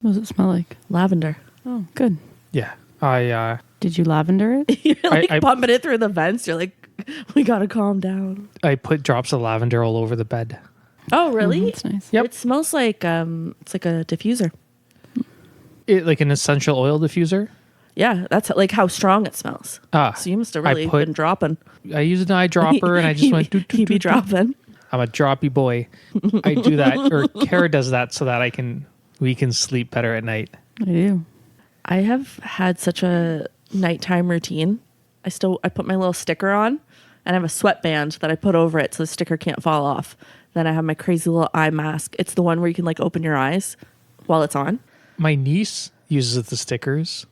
What does it smell like? Lavender. Oh, good. Yeah. Did you lavender it? You're like I pumping it through the vents. You're like, we gotta calm down. I put drops of lavender all over the bed. Oh, really? That's nice. Yep. It smells like it's like a diffuser. Like an essential oil diffuser. Yeah, that's like how strong it smells. So you must have really been dropping. I use an eyedropper and I just went. He be dropping. I'm a droppy boy. I do that, or Kara does that so that we can sleep better at night. I do. I have had such a nighttime routine. I put my little sticker on, and I have a sweatband that I put over it so the sticker can't fall off. Then I have my crazy little eye mask. It's the one where you can like open your eyes while it's on. My niece uses the stickers.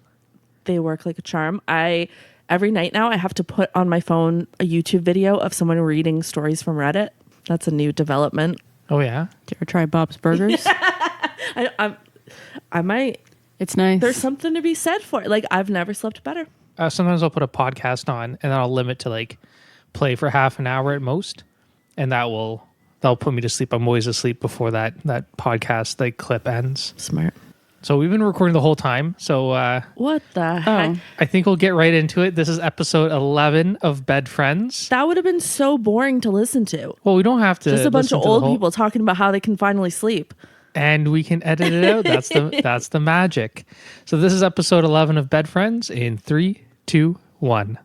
They work like a charm. Every night now I have to put on my phone a YouTube video of someone reading stories from Reddit. That's a new development. Oh yeah. Did you ever try Bob's Burgers? I might. It's nice. There's something to be said for it. Like, I've never slept better. Sometimes I'll put a podcast on and then I'll limit to like play for half an hour at most, and that'll put me to sleep. I'm always asleep before that podcast like clip ends. Smart. So we've been recording the whole time. So What the heck? I think we'll get right into it. This is episode 11 of Bed Friends. That would have been so boring to listen to. Well, we don't have to. Just a bunch listen of to the old whole- people talking about how they can finally sleep. And we can edit it out. That's the magic. So this is episode 11 of Bed Friends in 3, 2, 1.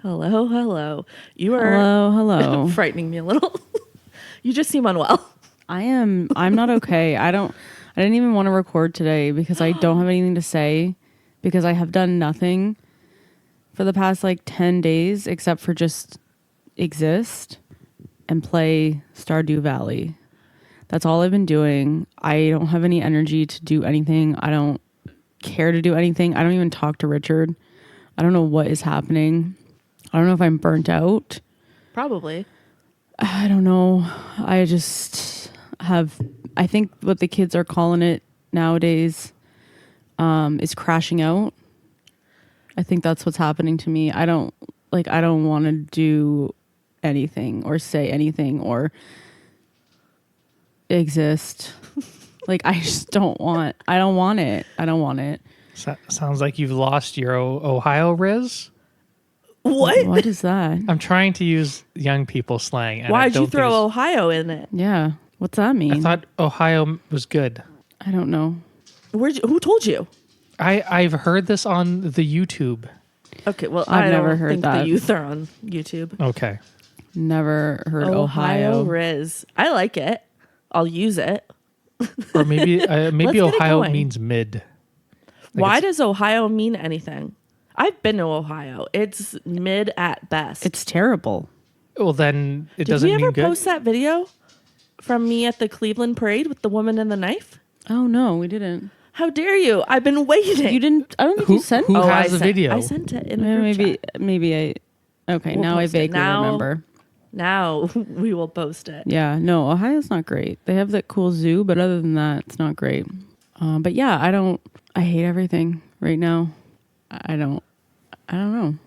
Hello. You are Hello. frightening me a little. You just seem unwell. I'm not okay. I didn't even want to record today because I don't have anything to say, because I have done nothing for the past like 10 days except for just exist and play Stardew Valley. That's all I've been doing. I don't have any energy to do anything. I don't care to do anything. I don't even talk to Richard. I don't know what is happening. I don't know if I'm burnt out. Probably. I don't know. I think what the kids are calling it nowadays is crashing out. I think that's what's happening to me. I don't want to do anything or say anything or exist. I don't want it. Sounds like you've lost your Ohio Riz. What is that? I'm trying to use young people slang. And Why'd you throw Ohio in it? Yeah. What's that mean? I thought Ohio was good. I don't know. Who told you? I've heard this on the YouTube. Okay, well, I've never don't heard think that. the youth are on YouTube. Okay. Never heard Ohio. Riz. I like it. I'll use it. Or maybe get it Ohio going. means mid. Why does Ohio mean anything? I've been to Ohio. It's mid at best. It's terrible. Well, then it Did doesn't we mean ever good. post that video from me at the Cleveland parade with the woman and the knife? Oh no, we didn't. How dare you? I've been waiting. You didn't. I don't think you sent who it. has the video? I sent it in a group chat. Maybe I. Okay, We'll now I post it. vaguely remember. Now we will post it. Yeah, no, Ohio's not great. They have that cool zoo, but other than that, it's not great. But yeah, I hate everything right now. I don't know.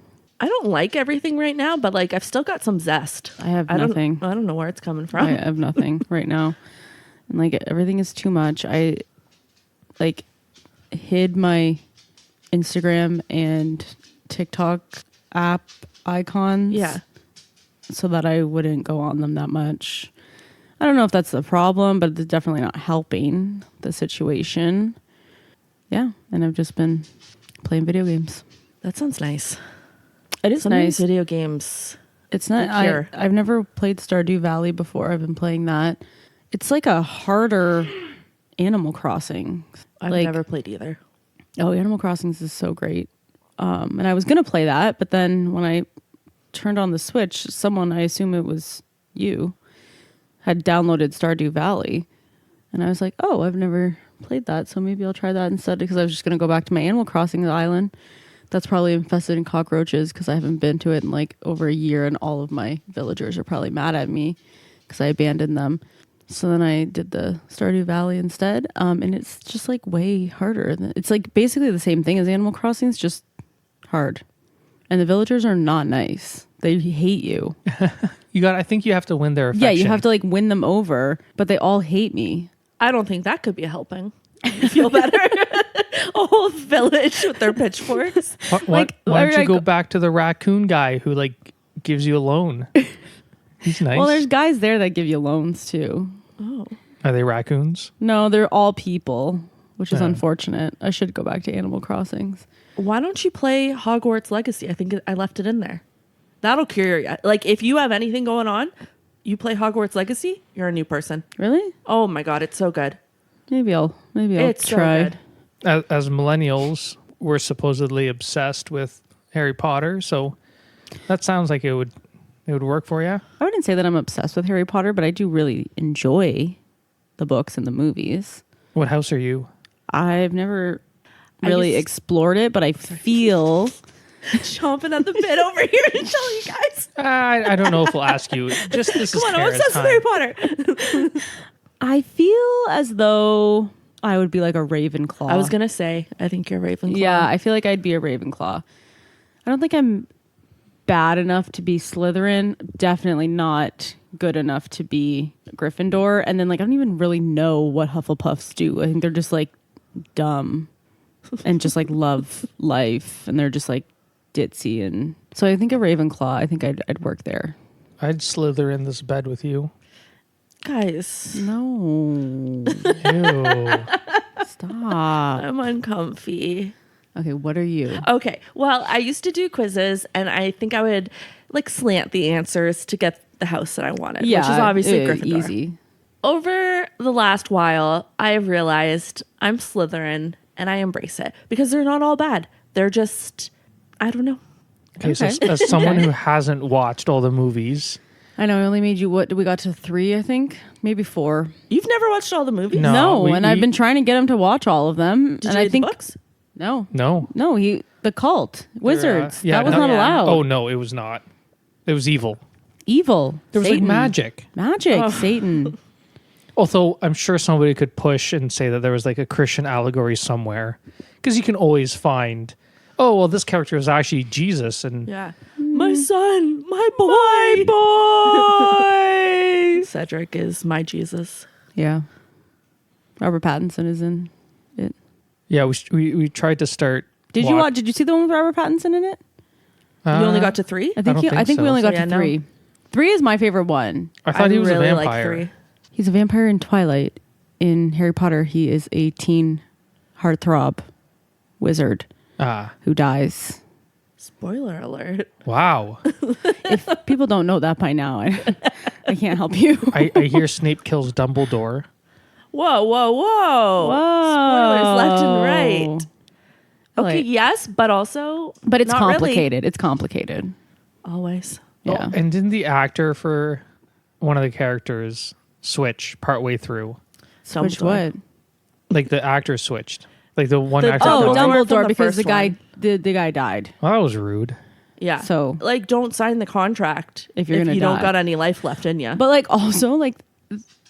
I don't like everything right now, but I've still got some zest. I have nothing. I don't know where it's coming from. I have nothing right now. And everything is too much. I hid my Instagram and TikTok app icons. Yeah. So that I wouldn't go on them that much. I don't know if that's the problem, but it's definitely not helping the situation. Yeah, and I've just been playing video games. That sounds nice. It is Sometimes nice. video games. It's not. I've never played Stardew Valley before. I've been playing that. It's like a harder Animal Crossing. I've never played either. Oh, Animal Crossings is so great. And I was gonna play that, but then when I turned on the Switch, someone, I assume it was you, had downloaded Stardew Valley, and I was like, oh, I've never played that, so maybe I'll try that instead, because I was just gonna go back to my Animal Crossing island. That's probably infested in cockroaches because I haven't been to it in over a year, and all of my villagers are probably mad at me because I abandoned them. So then I did the Stardew Valley instead, and it's just way harder. It's basically the same thing as Animal Crossing, it's just Hard. And the villagers are not nice. They hate you. I think you have to win their affection. Yeah, you have to like win them over, but they all hate me. I don't think that could be helping. Feel better. A whole village with their pitchforks. Why don't you go back to the raccoon guy who like gives you a loan? He's nice. Well, there's guys there that give you loans too. Oh. Are they raccoons? No, they're all people, which is unfortunate. I should go back to Animal Crossings. Why don't you play Hogwarts Legacy? I think I left it in there. That'll cure you. Like, if you have anything going on, you play Hogwarts Legacy, you're a new person. Really? Oh my God, it's so good. Maybe I'll It's try. so good. As millennials, we're supposedly obsessed with Harry Potter, so that sounds like it would work for you. I wouldn't say that I'm obsessed with Harry Potter, but I do really enjoy the books and the movies. What house are you? I've never really explored it, but I feel chomping at the bit over here to tell you guys. I don't know if we'll ask you. Just this is Come on, I'm Kara's obsessed with Harry Potter. I feel as though I would be like a Ravenclaw. I was gonna say, I think you're Ravenclaw. Yeah, I feel like I'd be a Ravenclaw. I don't think I'm bad enough to be Slytherin. Definitely not good enough to be Gryffindor. And then like I don't even really know what Hufflepuffs do. I think they're just like dumb and just like love life, and they're just like ditzy. And so I think a Ravenclaw. I think I'd work there. I'd slither in this bed with you. Guys, No, Ew. stop. I'm uncomfy. Okay, what are you? Okay, well, I used to do quizzes, and I think I would like slant the answers to get the house that I wanted, which is obviously Gryffindor. Easy. Over the last while, I have realized I'm Slytherin, and I embrace it because they're not all bad. They're just, I don't know. Okay, so as someone who hasn't watched all the movies, I know. I only made you we got to 3, I think, maybe 4. You've never watched all the movies? No. I've been trying to get him to watch all of them. Did and you I read think the books? no, no. the cult wizards. yeah, that was no. not Yeah. allowed. Oh no, it was not. It was evil. Evil. There was Satan. like magic. Magic. Satan. Although I'm sure somebody could push and say that there was like a Christian allegory somewhere, because you can always find, oh well, this character is actually Jesus, and Yeah. My son, my boy. Cedric is my Jesus. Yeah. Robert Pattinson is in it. yeah, we tried to start. Did you watch? Did you see the one with Robert Pattinson in it? You only got to 3? I don't think think we so. only got Yeah, to no. 3. 3 is my favorite one. I thought he was really a like vampire. 3. He's a vampire in Twilight. In Harry Potter, he is a teen heartthrob wizard who dies. Spoiler alert. Wow. If people don't know that by now, I can't help you. I hear Snape kills Dumbledore. Whoa, whoa, whoa. Whoa. Spoilers left and right. Okay, Like- yes, but also But it's not really. complicated. It's complicated. Always. Yeah. Oh, and didn't the actor for one of the characters switch partway through? Which what? Like the actor switched. Like the one The actor. Oh, Dumbledore from Dumbledore, the because the first guy one. the guy died. Well, that was rude. Yeah. So- like, don't sign the contract If you're gonna you don't die. got any life left in you. But like also like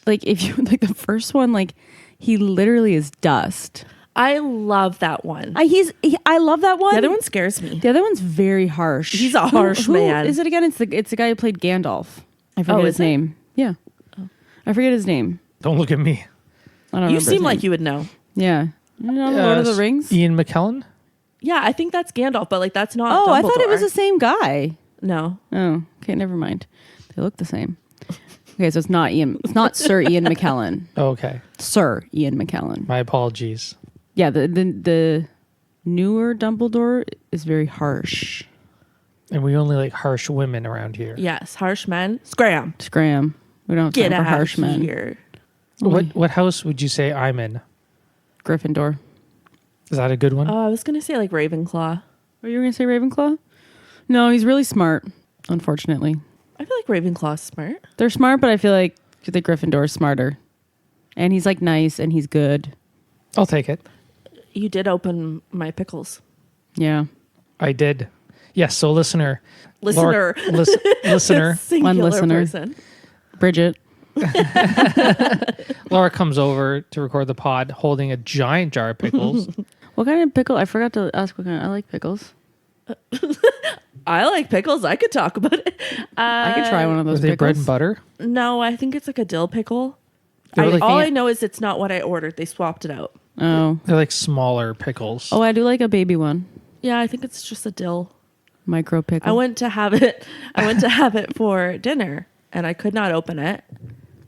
if you like the first one, like he literally is dust. I love that one. I love that one. The other one scares me. The other one's very harsh. He's a harsh Who man. is it again? It's the guy who played Gandalf. I forget Oh, his is it? name. Yeah. I forget his name. Don't look at me. I don't You remember his seem like name. you would know. Yeah. You know Lord of the Rings? Ian McKellen? Yeah, I think that's Gandalf, but like that's not. Oh, I thought it was Dumbledore. the same guy. No. Oh, okay, never mind. They look the same. Okay, so it's not Ian. It's not Sir Ian McKellen. Oh, okay. Sir Ian McKellen. My apologies. Yeah, the newer Dumbledore is very harsh. And we only like harsh women around here. Yes, harsh men. Scram. Scram. We don't have Get time for out harsh men. here. What house would you say I'm in? Gryffindor. Is that a good one? Oh, I was gonna say like Ravenclaw. Were you going to say Ravenclaw? No, he's really smart, unfortunately. I feel like Ravenclaw's smart. They're smart, but I feel like the Gryffindor is smarter. And he's like nice and he's good. I'll take it. You did open my pickles. Yeah. I did. Yes, so listener. Listener. Listener. Singular One listener. person. Bridget. Laura comes over to record the pod holding a giant jar of pickles. What kind of pickle? I forgot to ask what kind. I like pickles. I like pickles. I could talk about it. I could try one of those Are they pickles. bread and butter? No, I think it's like a dill pickle. They're like- All I know is it's not what I ordered. They swapped it out. Oh. They're like smaller pickles. Oh, I do like a baby one. Yeah, I think it's just a dill. Micro pickle. I went to have it. I went to have it for dinner, and I could not open it.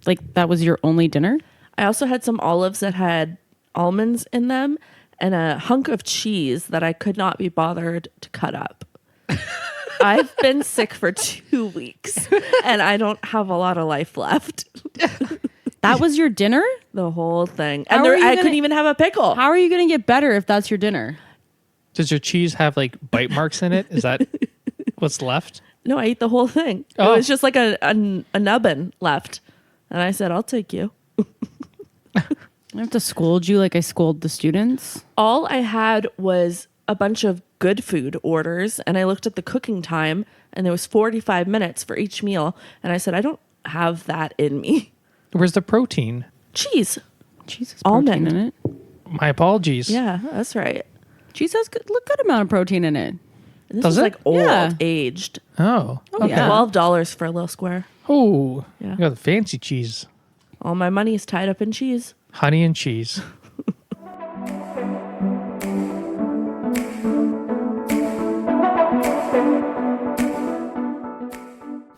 Like, that was your only dinner? I also had some olives that had almonds in them, and a hunk of cheese that I could not be bothered to cut up. I've been sick for 2 weeks, and I don't have a lot of life left. That was your dinner? The whole thing, How and are you I gonna- couldn't even have a pickle. How are you going to get better if that's your dinner? Does your cheese have like bite marks in it? Is that what's left? No, I ate the whole thing. Oh. It was just like a nubbin left, and I said, "I'll take you." I have to scold you like I scold the students. All I had was a bunch of good food orders, and I looked at the cooking time, and there was 45 minutes for each meal, and I said, I don't have that in me. Where's the protein? Cheese. Cheese has protein Almond. in it. My apologies. Yeah, that's right. Cheese has good amount of protein in it. This Does is it? like old, Yeah. aged. Oh. Oh, Okay. yeah. $12 for a little square. Oh. Yeah. You got the fancy cheese. All my money is tied up in cheese. Honey and cheese.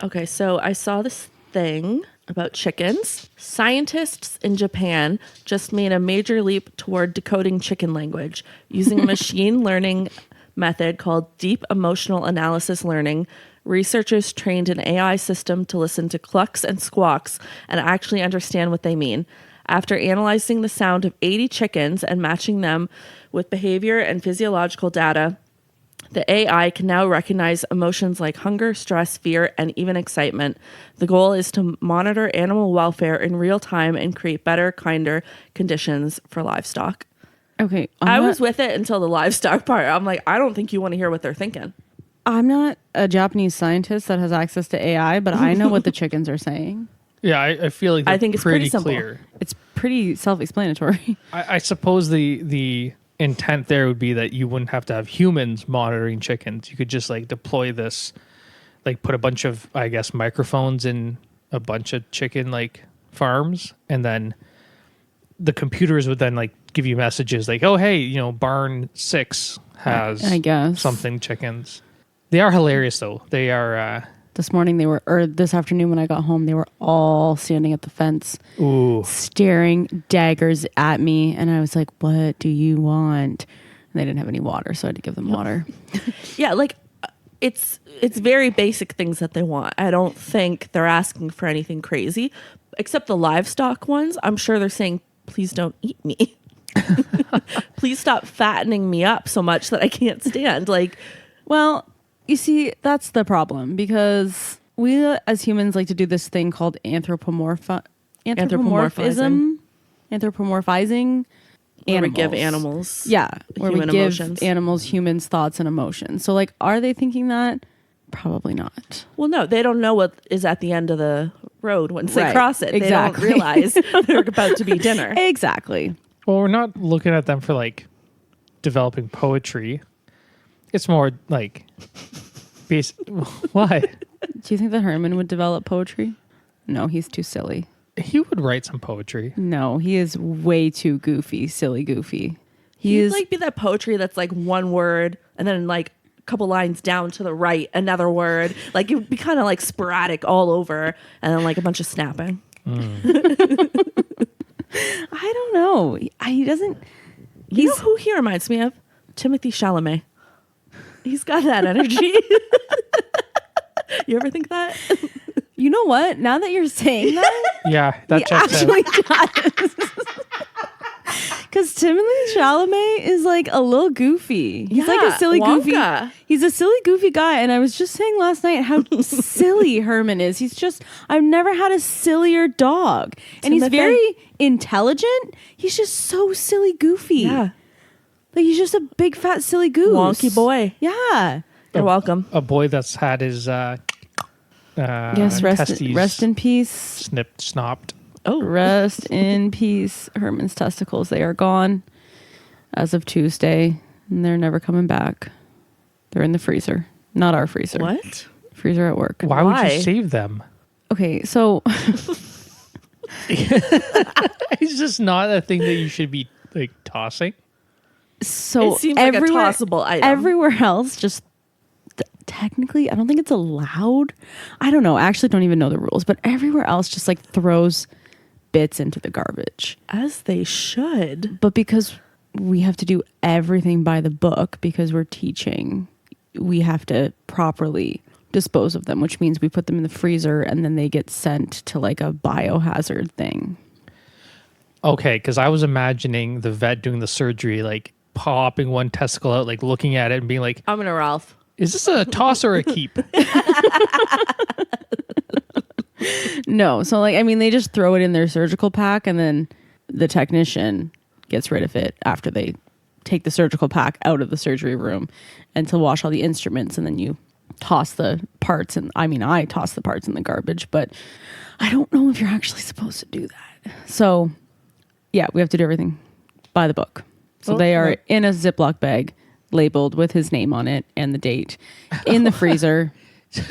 Okay, so I saw this thing about chickens. Scientists in Japan just made a major leap toward decoding chicken language using a machine learning method called deep emotional analysis learning. Researchers trained an AI system to listen to clucks and squawks and actually understand what they mean. After analyzing the sound of 80 chickens and matching them with behavior and physiological data, the AI can now recognize emotions like hunger, stress, fear, and even excitement. The goal is to monitor animal welfare in real time and create better, kinder conditions for livestock. Okay. I was with it until the livestock part. I'm like, I don't think you want to hear what they're thinking. I'm not a Japanese scientist that has access to AI, but I know what the chickens are saying. Yeah, I feel like I they're think it's pretty simple. clear. It's pretty self-explanatory. I suppose the intent there would be that you wouldn't have to have humans monitoring chickens. You could just like deploy this, like put a bunch of, I guess, microphones in a bunch of chicken like farms, and then the computers would then like give you messages like, oh, hey, you know, barn 6 has I guess. something chickens. They are hilarious though. They are, This afternoon when I got home, they were all standing at the fence, ooh, staring daggers at me. And I was like, what do you want? And they didn't have any water, so I had to give them water. Yeah, like it's very basic things that they want. I don't think they're asking for anything crazy, except the livestock ones. I'm sure they're saying, please don't eat me. Please stop fattening me up so much that I can't stand. Like, Well, you see, that's the problem because we as humans like to do this thing called anthropomorphizing. Anthropomorphizing where we animals. give animals. Yeah, where we human give emotions. animals humans thoughts and emotions. So, like, are they thinking that? Probably not. Well, no, they don't know what is at the end of the road once they Right, cross it. exactly. They don't realize they're about to be dinner. Exactly. well, we're not looking at them for like developing poetry. It's more like why? Do you think that Herman would develop poetry? No, he's too silly. He would write some poetry. No, he is way too goofy, silly goofy. He'd like be that poetry that's like one word and then like a couple lines down to the right, another word. Like it would be kind of like sporadic all over and then like a bunch of snapping. I don't know. He doesn't. You know who he reminds me of? Timothy Chalamet. He's got that energy. You ever think that? You know what? Now that you're saying that, Yeah, that he checks out. actually does. Because Timothy Chalamet is like a little goofy. He's like a Yeah, silly goofy. Wonka. He's a silly goofy guy. And I was just saying last night how silly Herman is. I've never had a sillier dog. And he's Timothy. very intelligent. He's just so silly goofy. Yeah. Like he's just a big fat silly goose. Wonky boy. Yeah. You're welcome. A boy that's had his Yes, testes rest in peace. snipped, snopped. Oh, Rest in peace, Herman's testicles. They are gone as of Tuesday, and they're never coming back. They're in the freezer, not our freezer. What? Freezer at work. Why would Why? you save them? Okay, so It's just not a thing that you should be like tossing. It seems like a everywhere, tossable item. everywhere else, just technically, I don't think it's allowed. I don't know. I actually don't even know the rules, but everywhere else just like throws bits into the garbage. As they should. But because we have to do everything by the book because we're teaching, we have to properly dispose of them, which means we put them in the freezer and then they get sent to like a biohazard thing. Okay, because I was imagining the vet doing the surgery, like popping one testicle out, like looking at it and being like, I'm gonna Ralph. is this a toss or a keep? No. So like, I mean, they just throw it in their surgical pack and then the technician gets rid of it after they take the surgical pack out of the surgery room and to wash all the instruments. And then you toss the parts. And I mean, I toss the parts in the garbage, but I don't know if you're actually supposed to do that. So yeah, we have to do everything by the book. So they are in a Ziploc bag labeled with his name on it and the date in the freezer.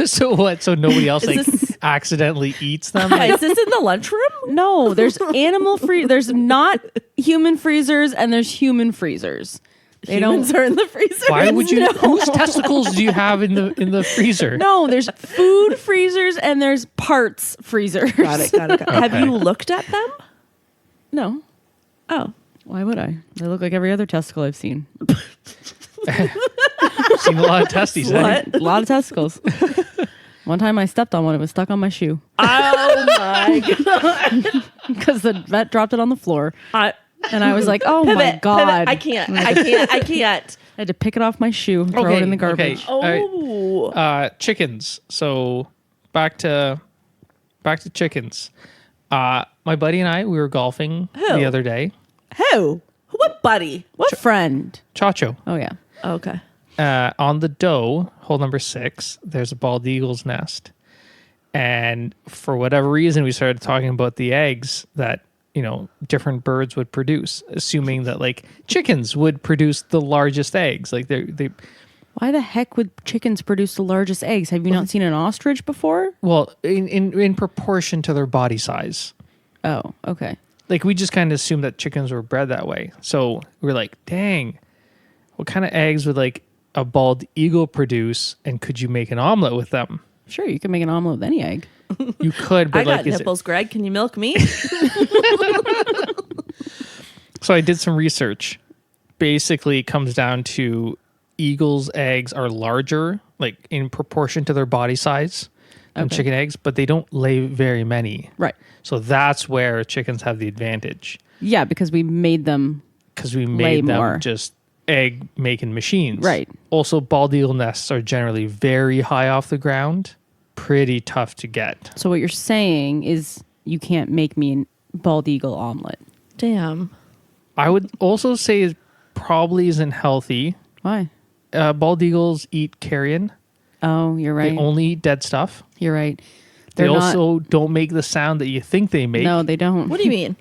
So what? So nobody else Is like this- accidentally eats them? Like, Is this in the lunchroom? No, there's animal free. There's not human freezers and there's human freezers. They Humans are in the freezer. why would you? No. Whose testicles do you have in the freezer? No, there's food freezers and there's parts freezers. Got it. Have you looked at them? No. Oh. Why would I? They look like every other testicle I've seen. Seen a lot of testes. eh? What? A lot of testicles. One time I stepped on one. It was stuck on my shoe Oh my god. because the vet dropped it on the floor. I, And I was like, oh my pivot, God. pivot. I can't. I had to pick it off my shoe and throw it in the garbage. All right. Oh. Chickens. So back to chickens. My buddy and I, we were golfing the other day. Who? What buddy? What friend? Chacho. Oh, yeah. Okay. On the doe, hole number 6, there's a bald eagle's nest. And for whatever reason, we started talking about the eggs that, you know, different birds would produce, assuming that like chickens would produce the largest eggs. Like they Why the heck would chickens produce the largest eggs? Have you not seen an ostrich before? well, in proportion to their body size. Oh, okay. Like we just kind of assumed that chickens were bred that way. So we're like, dang, what kind of eggs would like a bald eagle produce? And could you make an omelet with them? Sure, you can make an omelet with any egg. You could, but I got like, is it, nipples, Greg. Can you milk me? so I did some research. Basically, it comes down to eagles' eggs are larger, like in proportion to their body size than Okay. chicken eggs, but they don't lay very many. Right. So that's where chickens have the advantage Yeah, because we made them. because we Lay made them more. just egg making machines. Right. Also, bald eagle nests are generally very high off the ground, pretty tough to get. So what you're saying is you can't make me an bald eagle omelet. Damn. I would also say it probably isn't healthy. Why? Bald eagles eat carrion. Oh, you're right. They only eat dead stuff. You're right. They They're not- also don't make the sound that you think they make. No, they don't. What do you mean?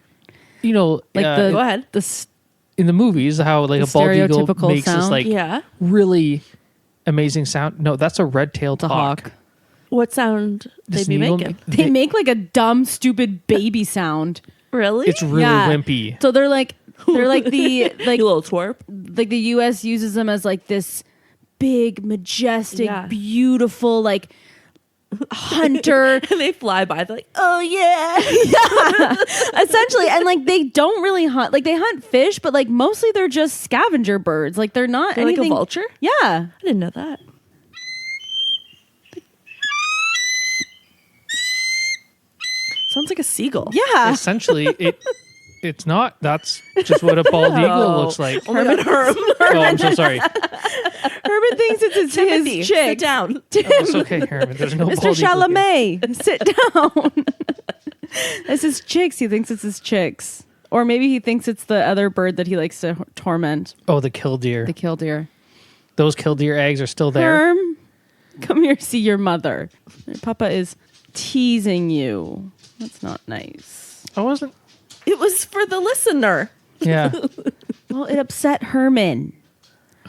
You know, Like the Go ahead. in the movies, how like The a bald eagle stereotypical makes this sound? like Yeah. really amazing sound. No, that's a red-tailed the hawk. What sound they Just be an eagle- making? They make like a dumb, stupid baby sound. Really? It's really Yeah. wimpy. So they're like the like you little twerp. like the US uses them as like this big, majestic, Yeah. beautiful like hunter. And they fly by. They're like, oh yeah. Yeah, essentially. And like they don't really hunt, like they hunt fish, but like mostly they're just scavenger birds. Like they're not They're like anything. a vulture? Yeah. I didn't know that. Sounds like a seagull. Yeah. Essentially, it's not. That's just what a bald eagle looks like. Oh my God, Herm. Oh, I'm so sorry. Herman thinks it's Timothy, his sit chick. down. Oh, it's okay, Herman. There's no Mr. bald eagle here. Chalamet, sit down. That's his chicks. He thinks it's his chicks. Or maybe he thinks it's the other bird that he likes to torment, Oh, the killdeer. the killdeer. Those killdeer eggs are still there. Herm, come here, see your mother. Papa is teasing you. That's not nice. I wasn't. It was for the listener. Yeah. Well, it upset Herman.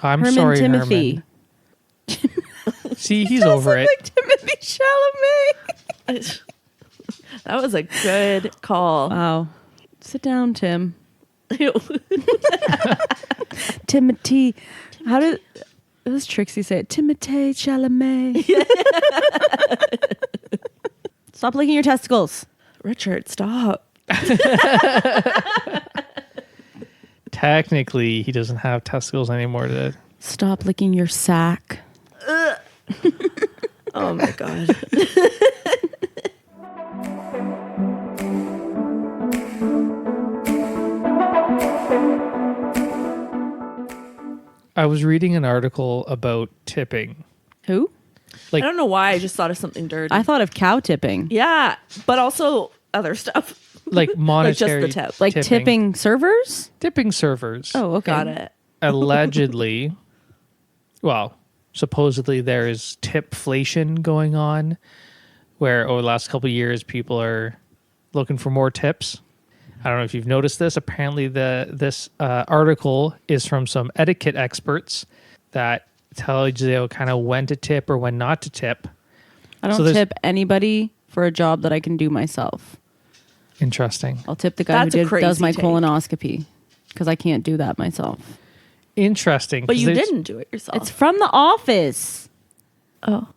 I'm Herman sorry, Timothy. Herman. See, he's over it. Like Timothy Chalamet. That was a good call. Wow. Sit down, Tim. Timothy. How did it was Trixie say it? Timothy Chalamet. Stop licking your testicles. Richard, stop. Technically, he doesn't have testicles anymore. Stop licking your sack. Oh my God. I was reading an article about tipping. Who? Like, I don't know why. I just thought of something dirty. I thought of cow tipping. Yeah, but also other stuff. like monetary just the tip. Like tipping servers? Tipping servers. Oh, okay. Got it. Allegedly, well, supposedly there is tipflation going on where over the last couple of years people are looking for more tips. I don't know if you've noticed this. Apparently this article is from some etiquette experts that tell you kind of when to tip or when not to tip. I don't tip anybody for a job that I can do myself. Interesting. I'll tip the guy That's a who does my crazy take. colonoscopy because I can't do that myself. Interesting. But 'cause you there's- didn't do it yourself. It's from the office. Oh.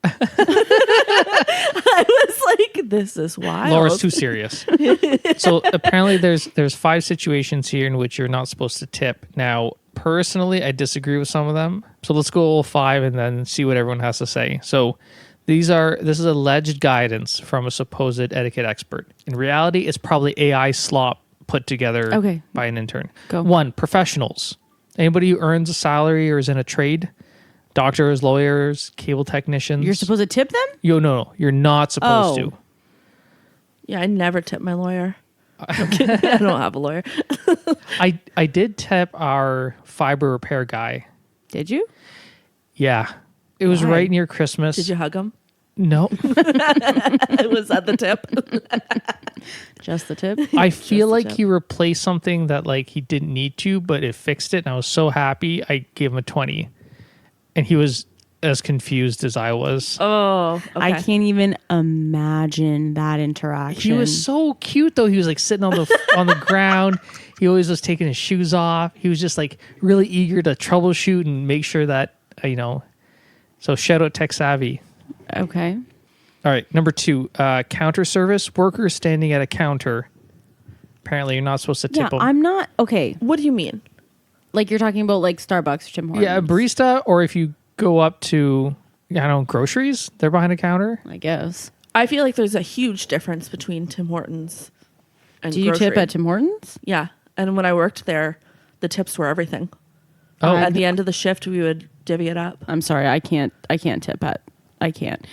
I was like, this is wild. Laura's too serious. So apparently there's 5 situations here in which you're not supposed to tip. Now, personally, I disagree with some of them. So let's go all 5 and then see what everyone has to say. So this is alleged guidance from a supposed etiquette expert. In reality, it's probably AI slop put together by an intern. Go. 1, professionals. Anybody who earns a salary or is in a trade. Doctors, lawyers, cable technicians. You're supposed to tip them? No, you're not supposed to. Yeah, I never tip my lawyer. I'm kidding. I don't have a lawyer. I did tip our fiber repair guy. Did you? Yeah. It was Why? right near Christmas. Did you hug him? No. Was that the tip? Just the tip? I feel the like tip. he replaced something that like he didn't need to, but it fixed it. And I was so happy. I gave him a 20. And he was as confused as I was. Oh, okay. I can't even imagine that interaction. He was so cute though. He was like sitting on the ground. He always was taking his shoes off. He was just like really eager to troubleshoot and make sure that, so shout out tech savvy. Okay. All right. Number 2, counter service workers standing at a counter. Apparently you're not supposed to tip them. I'm not. Okay. What do you mean? Like you're talking about like Starbucks or Tim Hortons. Yeah, a barista, or if you go up to, groceries, they're behind a counter. I guess. I feel like there's a huge difference between Tim Hortons and Do you grocery. tip at Tim Hortons? Yeah. And when I worked there, the tips were everything. Oh, At the end of the shift, we would divvy it up. I'm sorry. I can't tip at. I can't.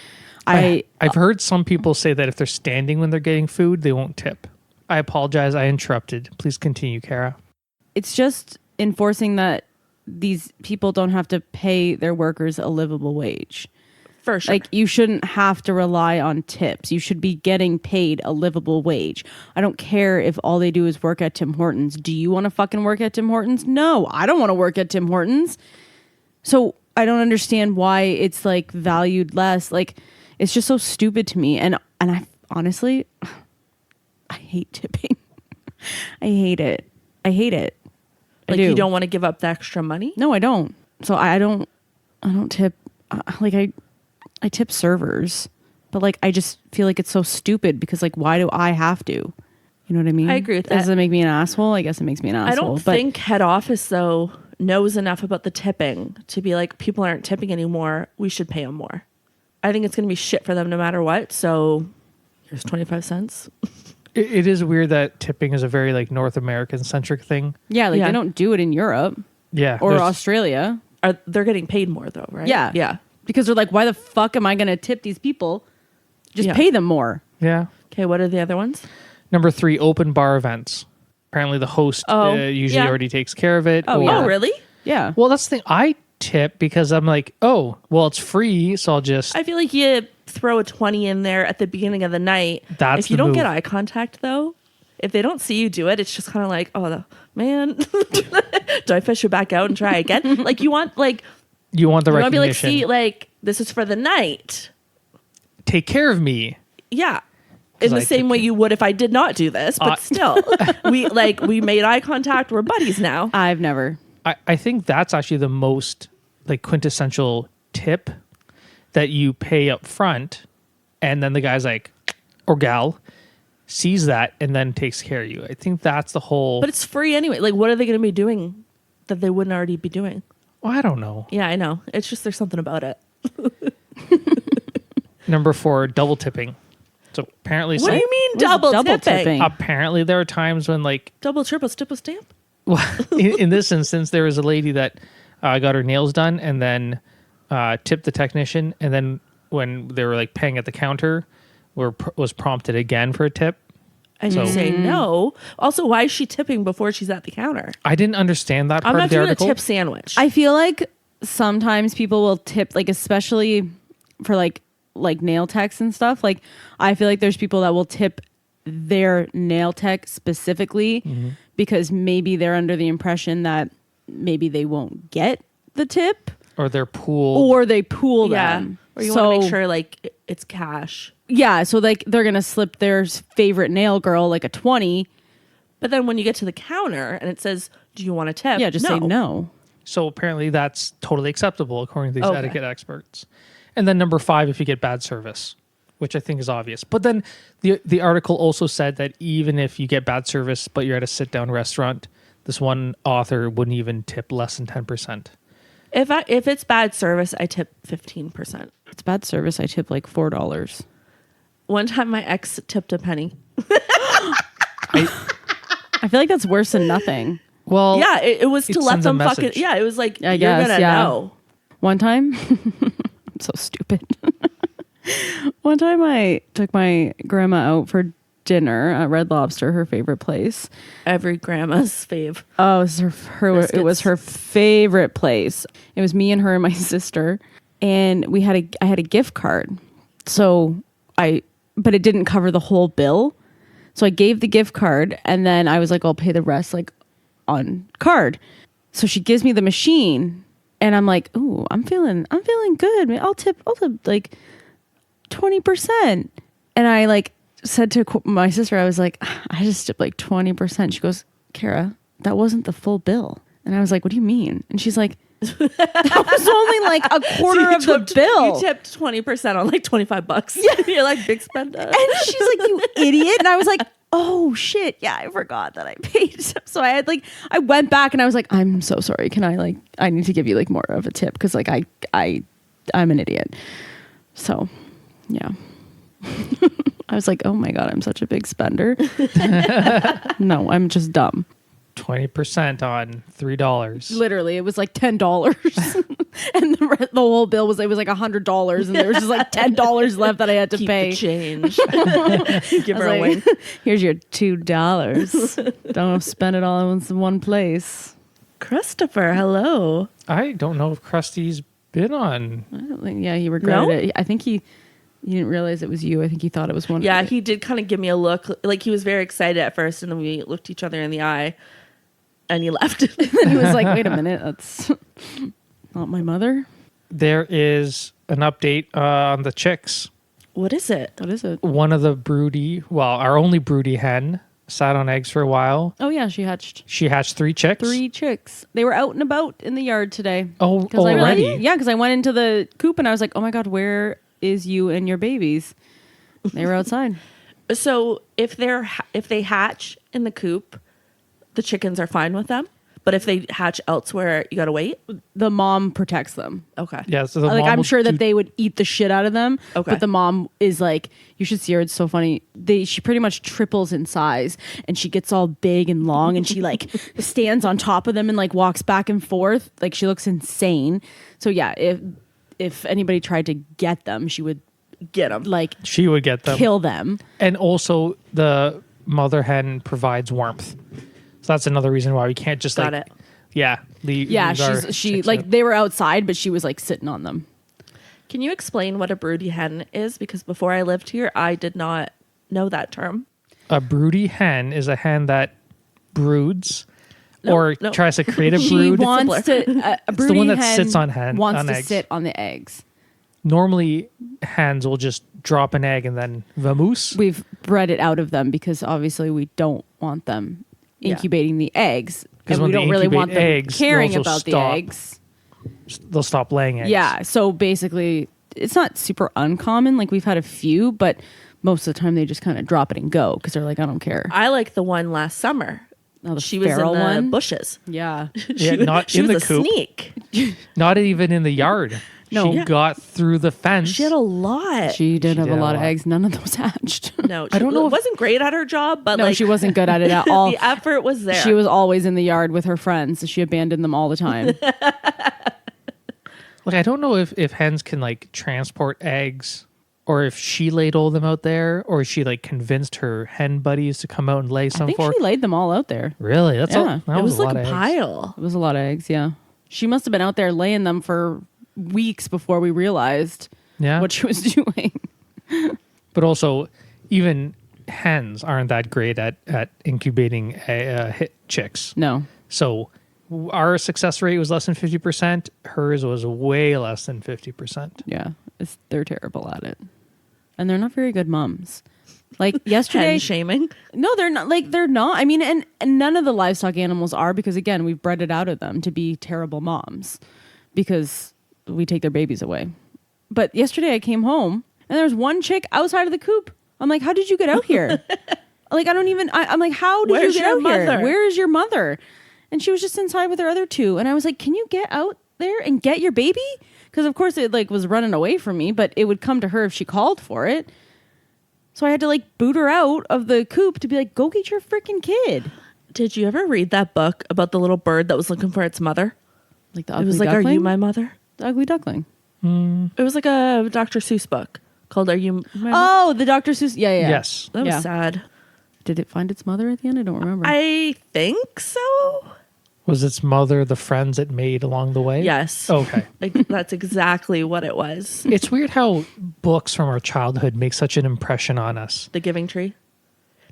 I've heard some people say that if they're standing when they're getting food, they won't tip. I apologize. I interrupted. Please continue, Kara. It's just enforcing that these people don't have to pay their workers a livable wage. For sure. Like you shouldn't have to rely on tips. You should be getting paid a livable wage. I don't care if all they do is work at Tim Hortons. Do you want to fucking work at Tim Hortons? No, I don't want to work at Tim Hortons. So I don't understand why it's like valued less. Like it's just so stupid to me. And I honestly, I hate tipping. I hate it. like you don't want to give up the extra money? No, I don't. So I don't tip. I tip servers, but like I just feel like it's so stupid because like why do I have to? You know what I mean? I agree with that. Does it make me an asshole? I guess it makes me an asshole. I don't but think head office though knows enough about the tipping to be like, people aren't tipping anymore, we should pay them more. I think it's going to be shit for them no matter what. So here's 25 cents. It is weird that tipping is a very like North American centric thing. yeah, like Yeah. they don't do it in Europe Yeah. or there's- Australia. They're getting paid more though, right? Yeah, Yeah. because they're like, why the fuck am I going to tip these people? Just Yeah. pay them more. Yeah. Okay, what are the other ones? Number 3, open bar events. Apparently the host usually yeah. already takes care of it. Oh, or- yeah. Oh, really? Yeah. Well, that's the thing. I tip because I'm like, oh, well, it's free, so I'll just. I feel like you throw a 20 in there at the beginning of the night. That's if you the don't get move. eye contact though, if they don't see you do it, it's just kind of like, oh, man, do I fish it back out and try again? Like you want like You want the You want to be like, recognition. see, like, this is for the night. Take care of me. Yeah. In the I same took way care- you would if I did not do this, but still, we made eye contact. We're buddies now. I've never. I think that's actually the most like quintessential tip that you pay up front, and then the guy's like, or gal sees that and then takes care of you. I think that's the whole. But it's free anyway. Like, what are they going to be doing that they wouldn't already be doing? Well, I don't know. Yeah, I know. It's just there's something about it. Number 4, double tipping. So apparently, What do you mean What's double, double tipping? tipping? apparently there are times when like Double, triple, stipple stamp? well, in this instance, there was a lady that got her nails done and then tipped the technician, and then when they were like paying at the counter, was prompted again for a tip. And you say no. Also, why is she tipping before she's at the counter? I didn't understand that I'm part not of the doing article. a tip sandwich. I feel like sometimes people will tip, like especially for like nail techs and stuff. Like I feel like there's people that will tip their nail tech specifically because maybe they're under the impression that maybe they won't get the tip, Or they're pooled. or they pool yeah. them. Or you So- want to make sure like it's cash. Yeah, so like they're gonna slip their favorite nail girl like a 20. But then when you get to the counter and it says, "Do you want a tip?" Yeah, just say no. So apparently that's totally acceptable according to these Okay. etiquette experts. And then number 5, if you get bad service, which I think is obvious. But then the article also said that even if you get bad service, but you're at a sit-down restaurant, this one author wouldn't even tip less than 10%. If it's bad service, I tip 15%. If it's bad service, I tip like $4. One time my ex tipped a penny. I feel like that's worse than nothing. Well, Yeah, it was to it let sends a them fucking. message. Yeah, it was like I you're guess, gonna yeah. know. One time, I'm so stupid. One time I took my grandma out for dinner at Red Lobster, her favorite place. Every grandma's fave. Oh, it was it was her favorite place. It was me and her and my sister, and I had a gift card. But it didn't cover the whole bill. So I gave the gift card, and then I was like, I'll pay the rest like on card. So she gives me the machine, and I'm like, ooh, I'm feeling good. I'll tip like 20%. And I like said to my sister, I was like, I just tipped like 20%. She goes, Kara, that wasn't the full bill. And I was like, what do you mean? And she's like, that was only like a quarter of the bill. You tipped 20% on like $25. Yeah. You're like big spender. And she's like, you idiot. And I was like, oh shit. Yeah, I forgot that I paid. So I went back and I was like, I'm so sorry. Can I need to give you like more of a tip. Cause like I'm an idiot. So yeah. I was like, oh my God, I'm such a big spender. No, I'm just dumb. 20% on $3. Literally, it was like $10, and the whole bill was like $100, and there was just like $10 left that I had to Keep pay. the change. Give I her a was wink. like, here's your $2. Don't spend it all in one place. Christopher, hello. I don't know if Krusty's been on. I don't think. Yeah, he regretted No? it. I think he didn't realize it was you. I think he thought it was one. Yeah, he did kind of give me a look. Like he was very excited at first, and then we looked each other in the eye, and he left. And he was like, wait a minute, that's not my mother. There is an update on the chicks. What is it? What is it? One of the our only broody hen sat on eggs for a while. Oh yeah, she hatched She hatched 3 chicks. 3 chicks. They were out and about in the yard today. Oh, 'Cause already? because I went into the coop and I was like, oh my God, where is you and your babies? They were outside. So if they hatch in the coop, the chickens are fine with them. But if they hatch elsewhere, you gotta wait. The mom protects them. Okay. Yeah, so the Like mom I'm will sure do- that they would eat the shit out of them. Okay. But the mom is like, you should see her. It's so funny. She pretty much triples in size, and she gets all big and long, and she like stands on top of them and like walks back and forth. Like she looks insane. So yeah, if anybody tried to get them, she would Get them. like she would get them. kill them. And also the mother hen provides warmth. So that's another reason why we can't just Got like it. yeah, leave Yeah, our she chicks like out. they were outside, but she was like sitting on them. Can you explain what a broody hen is? Because before I lived here, I did not know that term. A broody hen is a hen that broods or no. tries to create a She brood. wants to. A the brooding one that hen sits on hen- wants on to eggs. sit on the eggs. Normally, hens will just drop an egg and then vamoose. We've bred it out of them because obviously we don't want them Yeah. incubating the eggs, 'Cause and when we they don't really incubate want them eggs, they'll caring also about the stop. eggs. They'll stop laying eggs. Yeah, so basically, it's not super uncommon. Like we've had a few, but most of the time they just kind of drop it and go because they're like, I don't care. I like the one last summer. Oh, the She was in feral the one? bushes. Yeah, Yeah, not She in was the a coop. sneak. Not even in the yard. No. She Yeah. got through the fence. She had a lot. she did have did a have lot a of lot. eggs. None of those hatched. No, I don't know if- wasn't great at her job, but No, like she wasn't good at it at all. the effort was there. She was always in the yard with her friends. She abandoned them all the time. Like, I don't know if hens can like transport eggs, or if she laid all of them out there, or she like convinced her hen buddies to come out and lay I some think for. she laid them all out there. Really? That's Yeah. that It was a like lot a of eggs. pile. It was a lot of eggs. Yeah, she must have been out there laying them for weeks before we realized Yeah. what she was doing. But also, even hens aren't that great at incubating hit chicks. No, So our success rate was less than 50%. Hers was way less than 50%. yeah, they're terrible at it, and they're not very good moms. Like yesterday, Hen shaming. no, they're not. Like they're not. I mean, and none of the livestock animals are because again, we've bred it out of them to be terrible moms because we take their babies away. But yesterday I came home and there was one chick outside of the coop. I'm like, how did you get out here? Like, I don't even, I'm like, how did Where's you get your out here? mother? Where is your mother? And she was just inside with her other two. And I was like, can you get out there and get your baby? Because of course it like was running away from me, but it would come to her if she called for it. So I had to like boot her out of the coop to be like, go get your freaking kid. Did you ever read that book about the little bird that was looking for its mother? Like the It ugly was like, duckling. "Are you my mother?" The ugly duckling. It was like a Dr. Seuss book called "Are You My Mother?" Oh, the Dr. Seuss. Yeah, yeah. Yes. That was yeah. sad. Did it find its mother at the end? I don't remember. I think so. Was its mother the friends it made along the way? Yes. Okay. Like, that's exactly what it was. It's weird how books from our childhood make such an impression on us. The Giving Tree.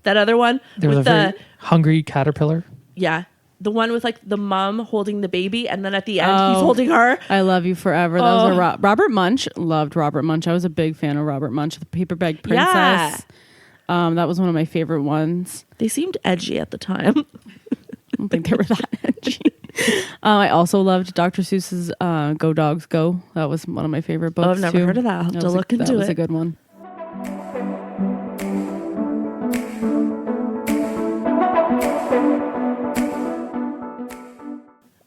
That other one There was a with the very hungry caterpillar. yeah, the one with like the mom holding the baby, and then at the end he's Oh. holding her. I Love You Forever. That was a Oh. Robert Munch. Loved Robert Munch. I was a big fan of Robert Munch, the Paper Bag Princess. Yeah. That was one of my favorite ones. They seemed edgy at the time. I don't think they were that edgy. I also loved Dr. Seuss's Go Dogs Go. That was one of my favorite books. Oh, I've never too. heard of that. I'll have to was look into That was a it. good one.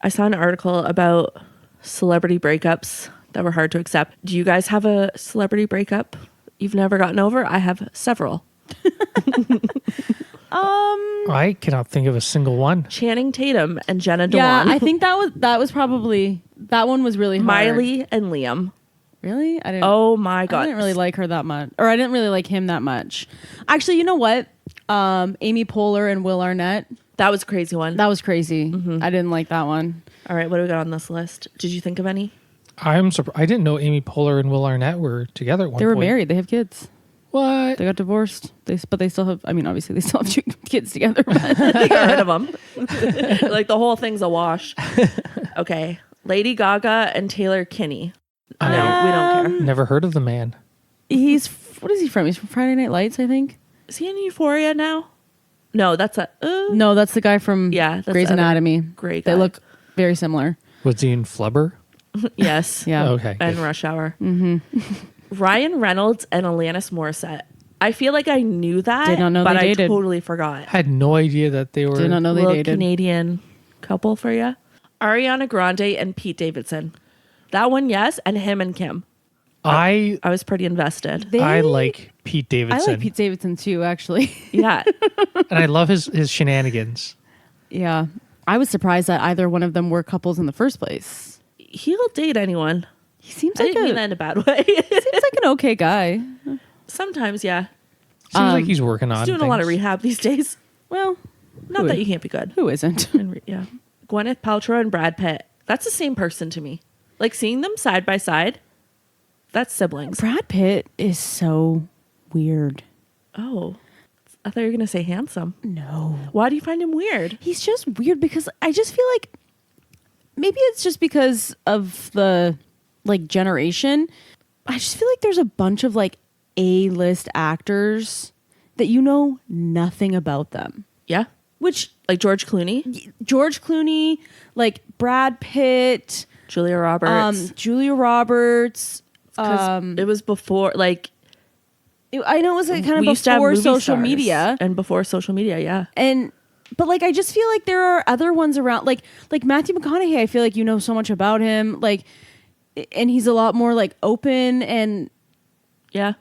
I saw an article about celebrity breakups that were hard to accept. Do you guys have a celebrity breakup you've never gotten over? I have several. I cannot think of a single one. Channing Tatum and Jenna Dewan. Yeah, I think that was probably that one was really hard. Miley and Liam. Really? I didn't. Oh my I god. didn't really like her that much, or I didn't really like him that much. Actually, you know what? Amy Poehler and Will Arnett. That was a crazy one. That was crazy. Mm-hmm. I didn't like that one. All right, what do we got on this list? Did you think of any? I'm surprised. I didn't know Amy Poehler and Will Arnett were together at one They were point. married. They have kids. What? They got divorced. But they still have. I mean, obviously, they still have two kids together. But They got rid of them. Like the whole thing's a wash. Okay, Lady Gaga and Taylor Kinney. No, we don't care. Never heard of the man. he's what is he from? He's from Friday Night Lights, I think. Is he in Euphoria now? No, that's a No, that's the guy from Yeah, that's Grey's the other Anatomy. great They guy. look very similar. Was he in Flubber? yes. Yeah. Okay. And good. Rush Hour. Mm-hmm. Ryan Reynolds and Alanis Morissette. I feel like I knew that, Did not know but they I dated. totally forgot. Had no idea that they were. Did not know they Little dated. Canadian couple for you. Ariana Grande and Pete Davidson. That one, yes, and him and Kim. I I was pretty invested. I like Pete I Davidson. like Pete Davidson too, actually. Yeah. And I love his shenanigans. Yeah. I was surprised that either one of them were couples in the first place. He'll date anyone. He seems I like didn't mean that a in a bad way. seems like an okay guy. Sometimes, yeah. Seems like he's working on He's doing a lot of things. rehab these days. Well, Not Who that is- you can't be good. who isn't? Yeah. Gwyneth Paltrow and Brad Pitt. That's the same person to me. Like seeing them side by side, that's siblings. Brad Pitt is so weird. Oh. I thought you were going to say handsome. No. Why do you find him weird? He's just weird because I just feel like maybe it's just because of the like generation. I just feel like there's a bunch of like A-list actors that you know nothing about them. Yeah. Which Like George Clooney, like Brad Pitt, Julia Roberts. Julia Roberts. 'Cause it was before, like, I know it was like kind we of used to have before movie social stars. media. And before social media, yeah. But like I just feel like there are other ones around, like Matthew McConaughey. I feel like you know so much about him, like, and he's a lot more like open and Yeah.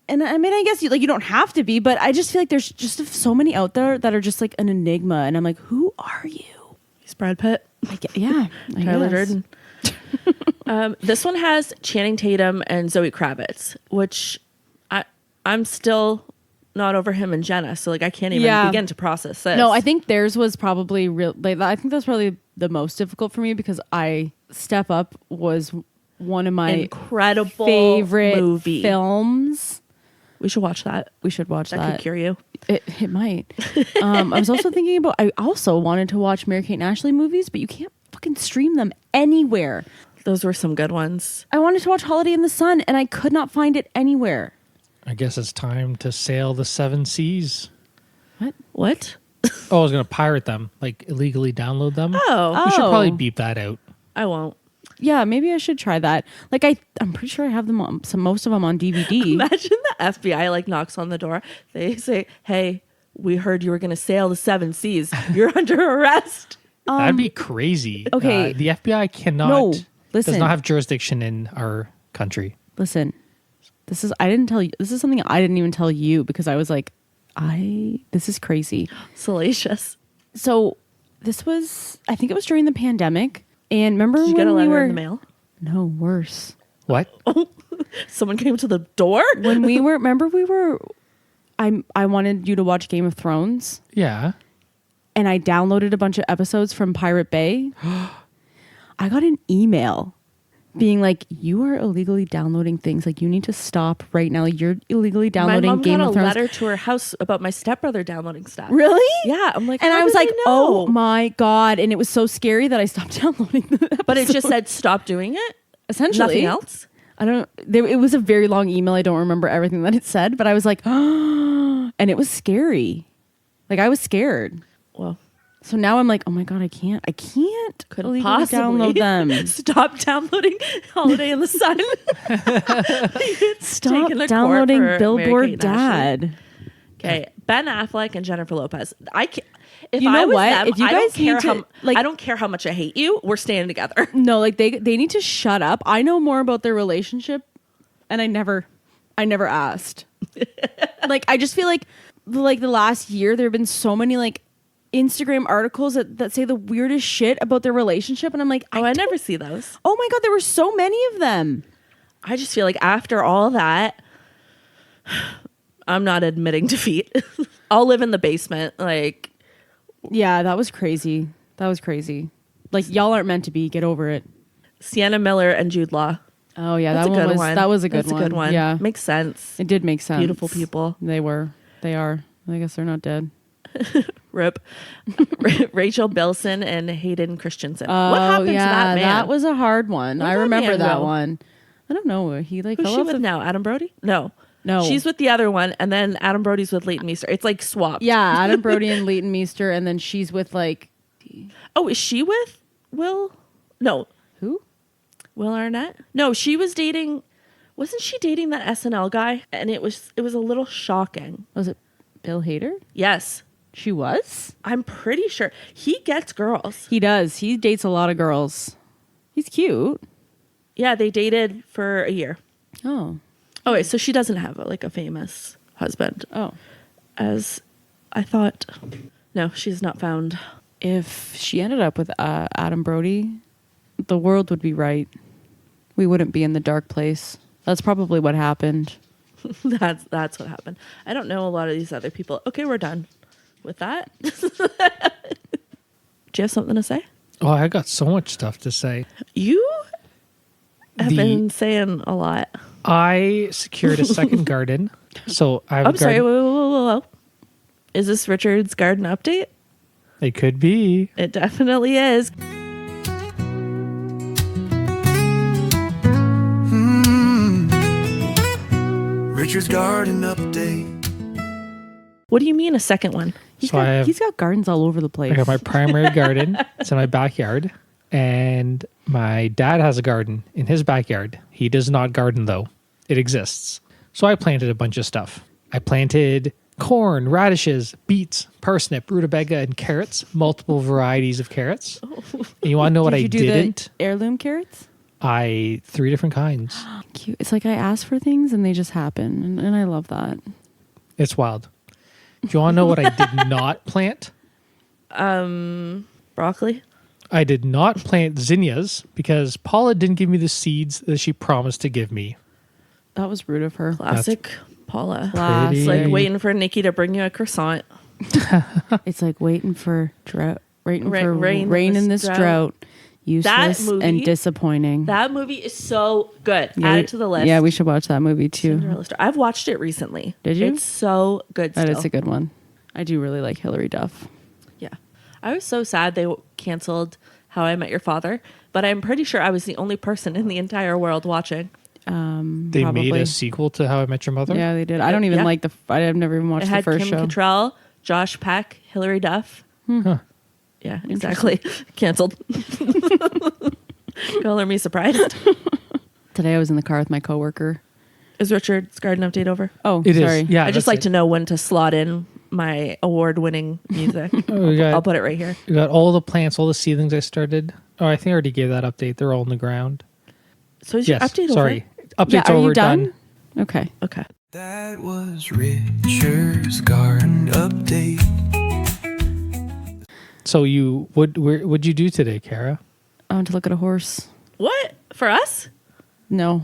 I mean I guess you don't have to be, but I just feel like there's just so many out there that are just like an enigma, and I'm like, who are you? He's Brad Pitt. Yeah, I Tyler guess. Durden. This one has Channing Tatum and Zoe Kravitz, which I'm still not over him and Jenna, so like I can't even begin to process this. No, I think theirs was probably real. Like I think that's probably the most difficult for me because Step Up was one of my incredible favorite movie films. We should watch that. We should watch that. That could cure you. It might. I was also thinking about. I also wanted to watch Mary-Kate and Ashley movies, but you can't fucking stream them anywhere. Those were some good ones. I wanted to watch Holiday in the Sun, and I could not find it anywhere. I guess it's time to sail the seven seas. What? Oh, I was going to pirate them, like illegally download them. Oh. We should probably beep that out. I won't. Yeah, maybe I should try that. Like I'm pretty sure I have them on most of them on DVD. Imagine the FBI like knocks on the door. They say, "Hey, we heard you were going to sail the seven seas. You're under arrest." That'd be crazy. okay. The FBI cannot. No, listen. Does not have jurisdiction in our country. Listen, this is something I didn't even tell you because I was like, this is crazy. Salacious. So I think it was during the pandemic. And remember Did you when get a we letter were in the mail? No, worse. What? Someone came to the door? When I wanted you to watch Game of Thrones. Yeah. And I downloaded a bunch of episodes from Pirate Bay. I got an email being like, you are illegally downloading things. Like, you need to stop right now. Like, you're illegally downloading Game of Thrones. My mom got a letter to her house about my stepbrother downloading stuff. Really? Yeah. I'm like, and I was like, know? oh my God. And it was so scary that I stopped downloading the episodes. But it just said stop doing it? Essentially. Nothing else? I don't it was a very long email. I don't remember everything that it said, but I was like, oh, and it was scary. Like, I was scared. Well, so now I'm like, oh my God, I can't couldn't illegally possibly download them. Stop downloading Holiday in the Sun. Stop Taking a downloading court for Billboard Mary-Kate and Dad. Okay, Ben Affleck and Jennifer Lopez. I can't. If You know I was what? them, If you I don't guys need care to, how like- I don't care how much I hate you. We're staying together. No, like they need to shut up. I know more about their relationship, and I never asked. Like, I just feel like the last year there have been so many like Instagram articles that say the weirdest shit about their relationship, and I'm like, I never see those. oh my God, there were so many of them. I just feel like after all that, I'm not admitting defeat. I'll live in the basement. Like, Yeah, that was crazy. Like, y'all aren't meant to be. Get over it. Sienna Miller and Jude Law. Oh yeah, That's a good one. That was a good That's one. a good one. Yeah, Makes sense. it did make sense. Beautiful people. They are. I guess they're not dead. Rip. Rachel Bilson and Hayden Christensen. Oh, What happened to that man? That was a hard one. Where'd I that remember man that go? one. I don't know. He like Who's fell she off with the now? Adam Brody? No. No. She's with the other one, and then Adam Brody's with Leighton Meester. It's like swapped. Yeah, Adam Brody and Leighton Meester, and then she's with like Oh, is she with Will? No. who? Will Arnett? No, she was dating. Wasn't she dating that SNL guy? And it was a little shocking. Was it Bill Hader? Yes. She was? I'm pretty sure. He gets girls. He does. He dates a lot of girls. He's cute. Yeah, they dated for a year. Oh. Oh, wait, so she doesn't have a famous husband, Oh. as I thought. No, she's not found. If she ended up with Adam Brody, the world would be right. We wouldn't be in the dark place. That's probably what happened. That's what happened. I don't know a lot of these other people. Okay, we're done with that. Do you have something to say? Oh, I got so much stuff to say. You have been saying a lot. I secured a second garden. So I have I'm sorry. Whoa. Is this Richard's garden update? It could be. It definitely is. Richard's garden update. What do you mean a second one? He's got gardens all over the place. I got my primary garden. It's in my backyard. And my dad has a garden in his backyard. He does not garden, though. It exists. So I planted a bunch of stuff. I planted corn, radishes, beets, parsnip, rutabaga, and carrots. Multiple varieties of carrots. And you want to know what I Did you do didn't? the heirloom carrots? 3 different kinds. Cute. It's like I ask for things and they just happen. And I love that. It's wild. Do you want to know what I did not plant? Broccoli? I did not plant zinnias because Paula didn't give me the seeds that she promised to give me. That was rude of her. Classic Paula. Classic. It's like waiting for Nikki to bring you a croissant. It's like waiting for drought, waiting for Rain rain in this drought. Useless movie- and disappointing. That movie is so good. Yeah, Add it to the list. Yeah, we should watch that movie too. Cinderella Story. I've watched it recently. Did you? It's so good still. That is a good one. I do really like Hilary Duff. Yeah. I was so sad they canceled How I Met Your Father, but I'm pretty sure I was the only person in the entire world watching. They Probably. made a sequel to How I Met Your Mother? Yeah, they did. I don't even Yeah. like I've never even watched It the had first Kim show. Cattrall, Josh Peck, Hilary Duff. Huh. Yeah, exactly. Canceled. Color me surprised. Today I was in the car with my coworker. Is Richard's garden update over? Oh, It is. sorry. Yeah, I just that's like it. to know when to slot in my award-winning music. We got, I'll put it right here. we got all the plants, all the seedlings I started. Oh, I think I already gave that update. They're all in the ground. So is your Yes, update sorry. over? Update's are over, you done? Okay. Okay. That was Richard's garden update. So what'd you do today, Kara? I went to look at a horse. What? For us? No.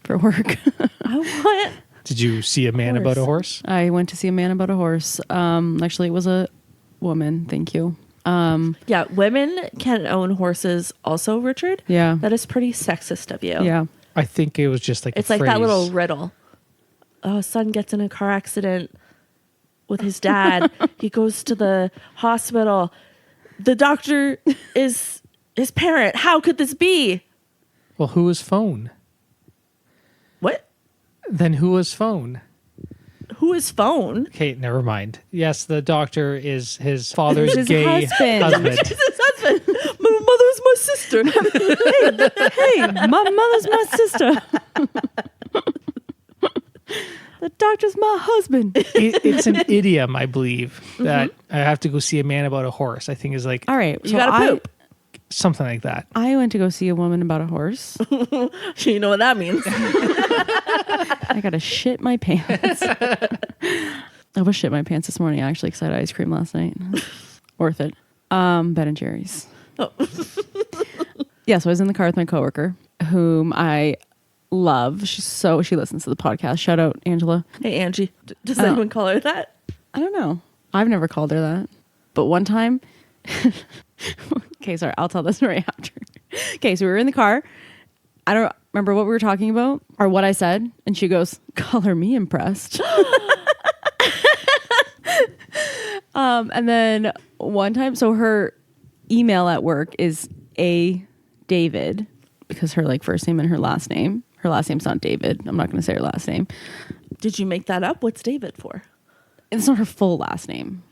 For work. I want... Did you see a man about a horse? I went to see a man about a horse. Actually, it was a woman. Thank you. Yeah, women can own horses also, Richard. Yeah. That is pretty sexist of you. Yeah. I think it was just like It's a like phrase. that little riddle. Oh, son gets in a car accident with his dad. He goes to the hospital. The doctor is his parent. How could this be? Well, who was phone? What? Then who was phone? Who is phone? Okay, never mind. Yes, the doctor is his father's His gay husband. husband. It's his husband. My mother's my sister. Hey, my mother's my sister. The doctor's my husband. It's an idiom, I believe, that I have to go see a man about a horse. I think is like All right. You gotta poop. something like that. I went to go see a woman about a horse. You know what that means. I gotta shit my pants. I was shit my pants this morning actually because I had ice cream last night. Worth it. Ben and Jerry's. Oh. Yeah, so I was in the car with my coworker, whom I love. She listens to the podcast. Shout out Angela. Hey, Angie. Does Oh. anyone call her that? I don't know. I've never called her that. But one time, okay, sorry, I'll tell this story after. Okay, so we were in the car. I don't remember what we were talking about or what I said. And she goes, color me impressed. And then one time, so her email at work is A. David because her like first name and her last name. Her last name's not David. I'm not going to say her last name. Did you make that up? What's David for? It's not her full last name.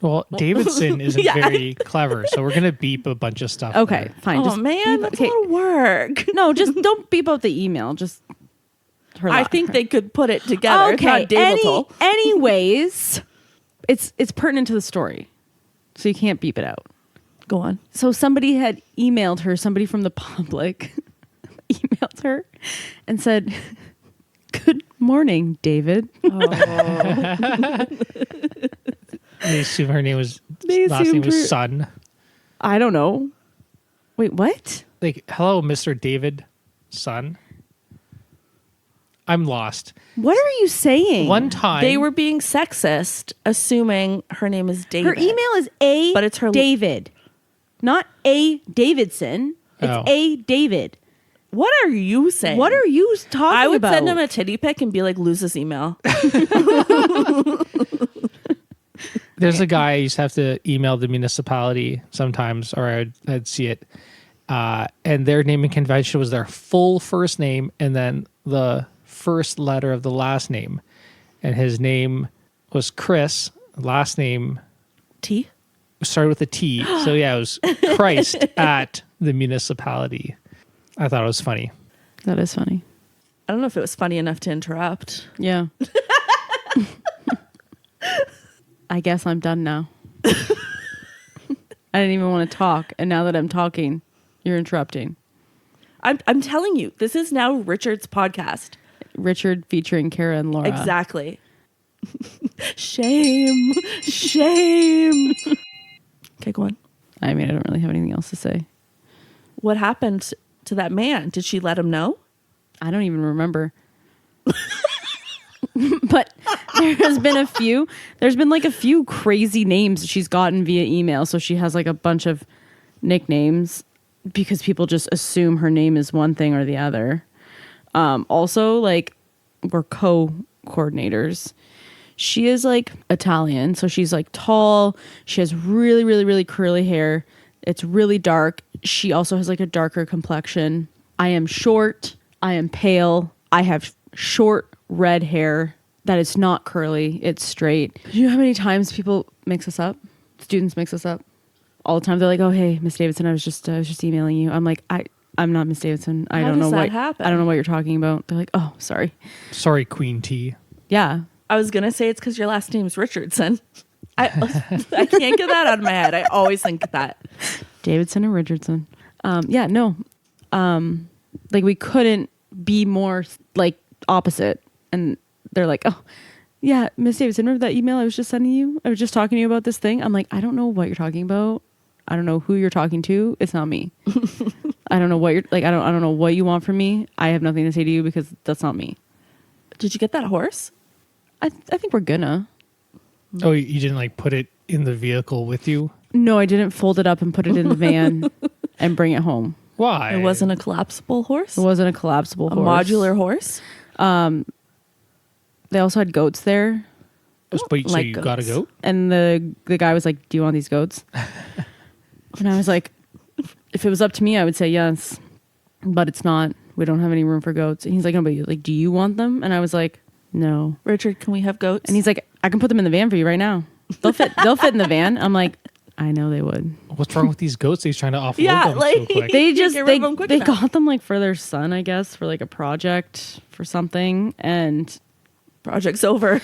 Well, Davidson isn't Yeah. very clever, so we're gonna beep a bunch of stuff. Okay, there. fine. Oh, just man, beep- that's okay. a lot of work. No, just don't beep out the email. Just her. I think they could put it together. Okay. It's not Davidal. Anyways, it's pertinent to the story, so you can't beep it out. Go on. So somebody had emailed her. Somebody from the public emailed her and said, "Good morning, David." They assume her name was They last name assumed was her- Son. I don't know. Wait, what? Like, hello, Mr. David Son. I'm lost. What are you saying? One time They were being sexist, assuming her name is David. Her email is A. But it's her- David, not A. Davidson. It's Oh. A. David. What are you saying? What are you talking I would about? send him a titty pic and be like, lose his email. There's a guy I used to have to email the municipality sometimes, or I'd see it. And their naming convention was their full first name and then the first letter of the last name. And his name was Chris. Last name T? started with a T. So yeah, it was Christ at the municipality. I thought it was funny. That is funny. I don't know if it was funny enough to interrupt. Yeah. I guess I'm done now. I didn't even want to talk. And now that I'm talking, you're interrupting. I'm telling you, this is now Richard's podcast. Richard featuring Kara and Laura. Exactly. Shame. Shame. Okay, go on. I mean, I don't really have anything else to say. What happened to that man? Did she let him know? I don't even remember. But there's been a few crazy names that she's gotten via email. So she has like a bunch of nicknames because people just assume her name is one thing or the other. Also, like, we're co-coordinators. She is like Italian. So she's like tall. She has really, really, really curly hair. It's really dark. She also has like a darker complexion. I am short. I am pale. I have short red hair that is not curly. It's straight. You know how many times people mix us up? Students mix us up all the time. They're like, "Oh, hey, Miss Davidson, I was just emailing you." I'm like, I'm not Miss Davidson. I don't know what happen? I don't know what you're talking about. They're like, "Oh, sorry." Sorry, Queen T. Yeah. I was gonna say it's because your last name's Richardson. I can't get that out of my head. I always think that. Davidson and Richardson. Yeah, no. Like we couldn't be more like opposite. And they're like, "Oh, yeah, Miss Davidson, remember that email I was just sending you? I was just talking to you about this thing." I'm like, "I don't know what you're talking about. I don't know who you're talking to. It's not me. I don't know what you're like. I don't know what you want from me. I have nothing to say to you because that's not me." Did you get that horse? I think we're gonna. Oh, you didn't like put it in the vehicle with you? No, I didn't fold it up and put it in the van and bring it home. Why? It wasn't a collapsible horse? It wasn't a collapsible A horse. modular horse? They also had goats there. But so like you got a goats. goat? And the guy was like, "Do you want these goats?" And I was like, if it was up to me, I would say yes. But it's not. We don't have any room for goats. And he's like, "No, but like, do you want them?" And I was like, "No." Richard, can we have goats? And he's like, "I can put them in the van for you right now. They'll fit in the van." I'm like, "I know they would." What's wrong with these goats? He's trying to offload Yeah, them like- so quick. They You just get rid of them quick they enough. got them like for their son, I guess, for like a project for something. And Project's over.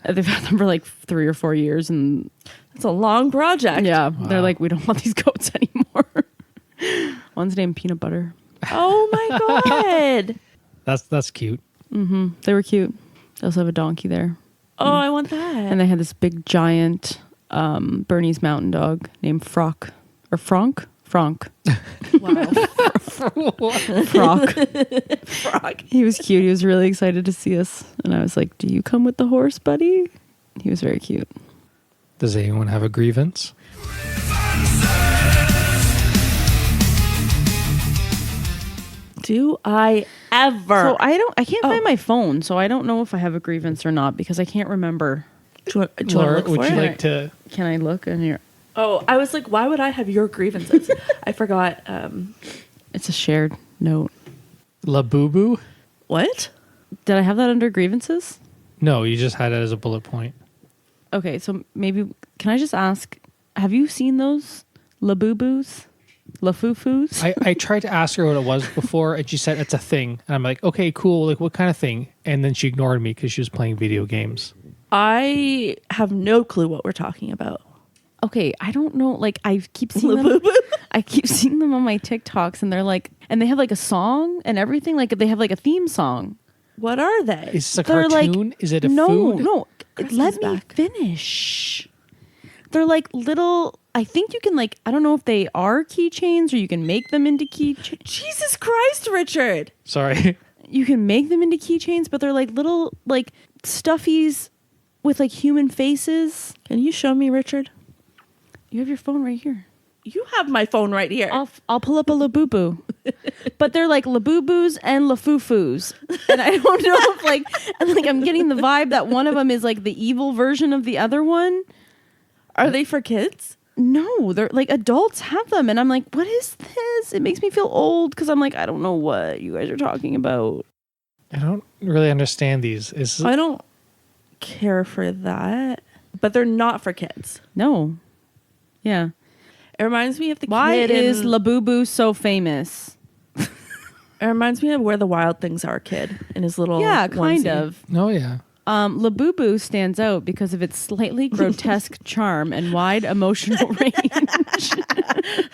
they've had them for like 3 or 4 years. And It's a long project. yeah, they're like, "We don't want these goats anymore." One's named Peanut Butter. Oh my God. That's cute. They were cute. They also have a donkey there. Oh, I want that. And they had this big giant Bernese mountain dog named Frock. Or Frank? Frank. Wow. Frock. Frog. He was cute. He was really excited to see us. And I was like, "Do you come with the horse, buddy?" He was very cute. Does anyone have a grievance? Do I ever? So I can't find my phone, so I don't know if I have a grievance or not because I can't remember. do you want to Laura, look for would you it? like to? Can I look in here? Oh, I was like, why would I have your grievances? I forgot. It's a shared note. Labubu? What? Did I have that under grievances? No, you just had it as a bullet point. Okay, so maybe can I just ask, have you seen those Labubus? Lafufus? I tried to ask her what it was before, and she said it's a thing. And I'm like, okay, cool. Like, what kind of thing? And then she ignored me because she was playing video games. I have no clue what we're talking about. Okay, I don't know. Like I keep seeing them. I keep seeing them on my TikToks, and they're like, and they have like a song and everything. Like they have like a theme song. What are they? Is this a They're like- cartoon? Is it a No, food? no. Chris Let is me back. finish. They're like little. I think you can like. I don't know if they are keychains or you can make them into keychains. Jesus Christ, Richard. Sorry. You can make them into keychains, but they're like little like stuffies with like human faces. Can you show me, Richard? You have your phone right here. You have my phone right here. I'll pull up a Labubu. But they're like Labubus and Lafufus. And I don't know if like I'm getting the vibe that one of them is like the evil version of the other one. Are they for kids? No, they're like adults have them. And I'm like, what is this? It makes me feel old because I'm like, I don't know what you guys are talking about. I don't really understand these. I don't care for that. But they're not for kids. No. Yeah. It reminds me of the Why kid is in... Labubu so famous? It reminds me of Where the Wild Things Are kid in his little Yeah, kind onesie. of. Oh, yeah. Labubu stands out because of its slightly grotesque charm and wide emotional range.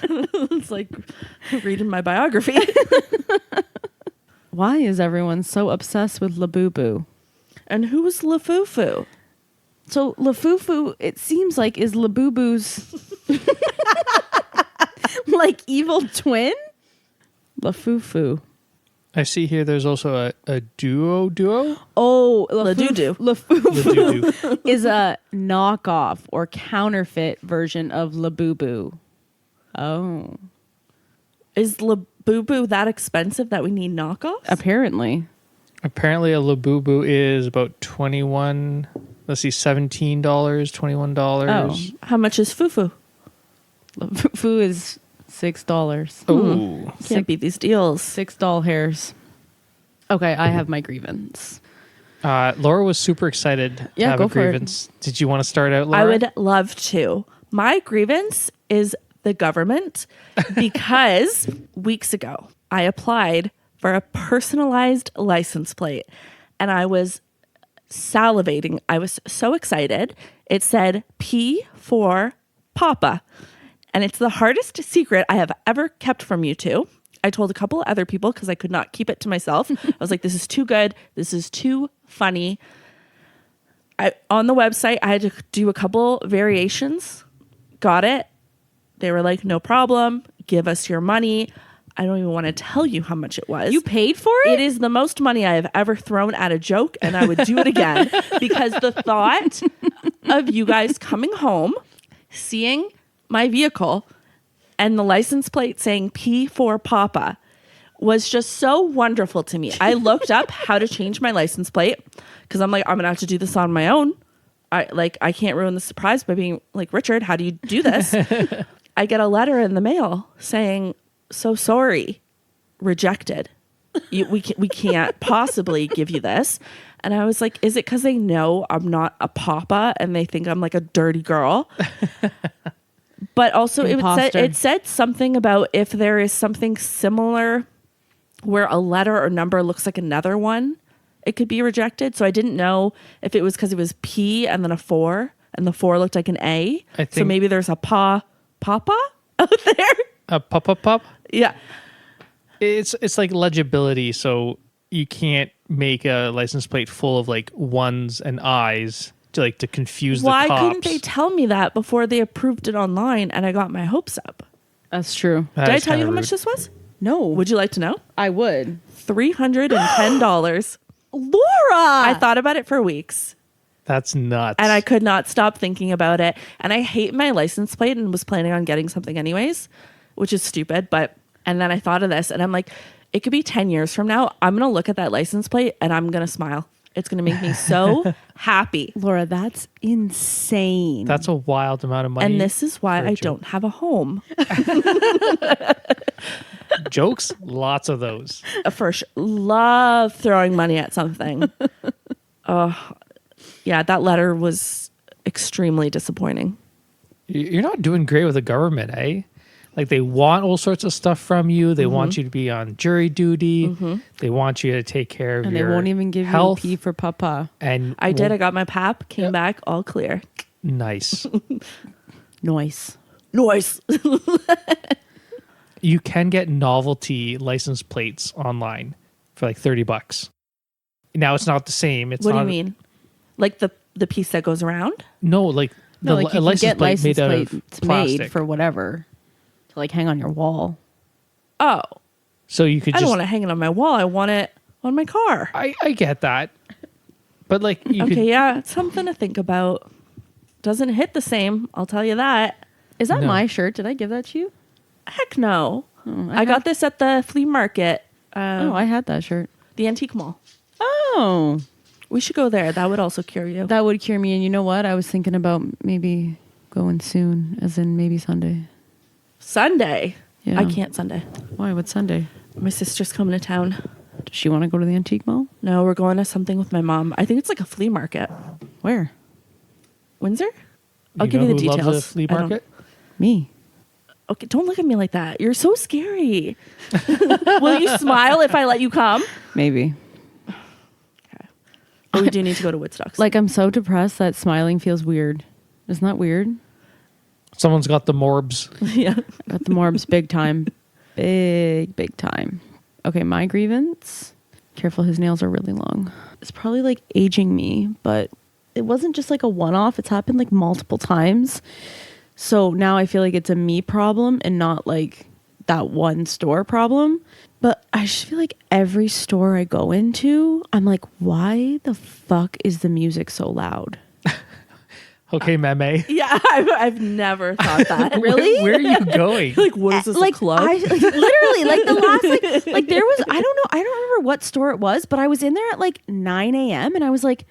It's like reading my biography. Why is everyone so obsessed with Labubu? And who's Lafufu? So Lafufu, it seems like, is Labubu's like evil twin? Lafufu. I see here there's also a duo. Oh, Ladudu. Lafufu Ladudu. is a knockoff or counterfeit version of Labubu. Oh. Is Labubu that expensive that we need knockoffs? Apparently. Apparently a Labubu is about $17, $21. How much is Fufu? Lafufu is $6. Oh. Can't beat these deals. $6 hairs. Okay, I have my grievance. Laura was super excited to Yeah, have go a for it. grievance. Did you want to start out, Laura? I would love to. My grievance is the government because weeks ago I applied for a personalized license plate and I was salivating. I was so excited. It said P for Papa. And it's the hardest secret I have ever kept from you two. I told a couple other people because I could not keep it to myself. I was like, this is too good. This is too funny. On the website, I had to do a couple variations. Got it. They were like, no problem. Give us your money. I don't even want to tell you how much it was. You paid for it? It is the most money I have ever thrown at a joke, and I would do it again because the thought of you guys coming home, seeing my vehicle, and the license plate saying P for Papa was just so wonderful to me. I looked up how to change my license plate because I'm like, I'm gonna have to do this on my own. I can't ruin the surprise by being like, Richard, how do you do this? I get a letter in the mail saying, so sorry, rejected. We can't possibly give you this. And I was like, is it because they know I'm not a papa and they think I'm like a dirty girl? But also it said something about if there is something similar where a letter or number looks like another one, it could be rejected. So I didn't know if it was because it was P and then a 4 and the 4 looked like an A. So maybe there's a papa out there. A pop. Yeah. It's like legibility, so you can't make a license plate full of like ones and I's to confuse the cops. Why couldn't they tell me that before they approved it online and I got my hopes up? That's true. Did I tell you how much this was? No. Would you like to know? I would. $310. Laura! I thought about it for weeks. That's nuts. And I could not stop thinking about it. And I hate my license plate and was planning on getting something anyways, which is stupid. And then I thought of this and I'm like, it could be 10 years from now. I'm going to look at that license plate and I'm going to smile. It's going to make me so happy. Laura, that's insane. That's a wild amount of money. And this is why I don't have a home. Jokes, lots of those. For sure. Love throwing money at something. Yeah, that letter was extremely disappointing. You're not doing great with the government, eh? Like they want all sorts of stuff from you. They want you to be on jury duty. They want you to take care of and your they won't even give health. you a P for Papa. And I did. I got my PAP, came back all clear. Nice. Nice. Nice. You can get novelty license plates online for like $30. Now it's not the same. It's What not do you mean? Like the piece that goes around? No, like No, the like you license can get plate license made out of plates plastic. made for whatever. To like hang on your wall. Oh, So you could I just don't want to hang it on my wall. I want it on my car. I get that. But like you Okay, could yeah, it's something to think about. Doesn't hit the same, I'll tell you that. Is that No. my shirt? Did I give that to you? Heck no. Oh, I got this at the flea market, Oh, I had that shirt. the antique mall. Oh, We should go there. That would also cure you. that would cure me. And you know what? I was thinking about maybe going soon, as in maybe Sunday. Sunday. Yeah. I can't Sunday. Why? What's Sunday? My sister's coming to town. Does she want to go to the antique mall? No, we're going to something with my mom. I think it's like a flea market. Where? Windsor? I'll give you the who details. Loves a flea I don't- market? Me. Okay, don't look at me like that. You're so scary. Will you smile if I let you come? Maybe. Okay. But we do need to go to Woodstock. Like, I'm so depressed that smiling feels weird. Isn't that weird? Someone's got the morbs. yeah. Got the morbs big time. Big time. Okay, my grievance. Careful, his nails are really long. It's probably like aging me, but it wasn't just like a one-off. It's happened like multiple times. So now I feel like it's a me problem and not like that one store problem. But I just feel like every store I go into, I'm like, why the fuck is the music so loud? Okay, meme. Yeah, I've never thought that. Really? Where are you going? Like, what is this, like a club? literally like the last like there was, I don't know, I don't remember what store it was, but I was in there at like 9 a.m. and I was like,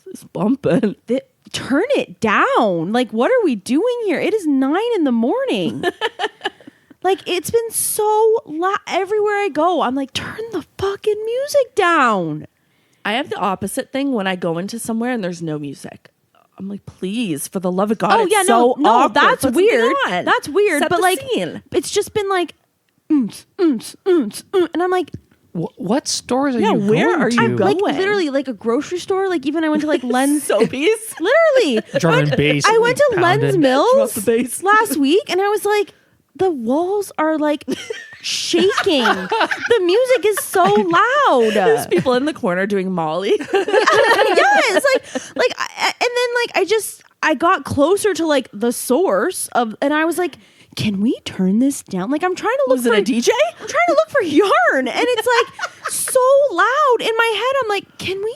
It's bumping. turn it down. Like, what are we doing here? It is 9 a.m. Like, it's been so loud everywhere I go. I'm like, turn the fucking music down. I have the opposite thing when I go into somewhere and there's no music. I'm like, please, for the love of God. Oh it's yeah, so no, awkward. that's Put something weird. on. That's weird. Set but the like, scene. it's just been like, and I'm like, What stores are Yeah, you where going are to? you going? like literally like a grocery store. Like even I went to like Lens. Soapies. Literally, Drum and bass. I went to Lens pounding. Mills Drop the bass. last week, and I was like, the walls are like shaking. The music is so loud. There's people in the corner doing Molly. Yeah, it's and then like I got closer to like the source of, and I was like, can we turn this down? Like I'm trying to look Was for it a DJ? I'm trying to look for yarn, and it's like so loud in my head. I'm like, can we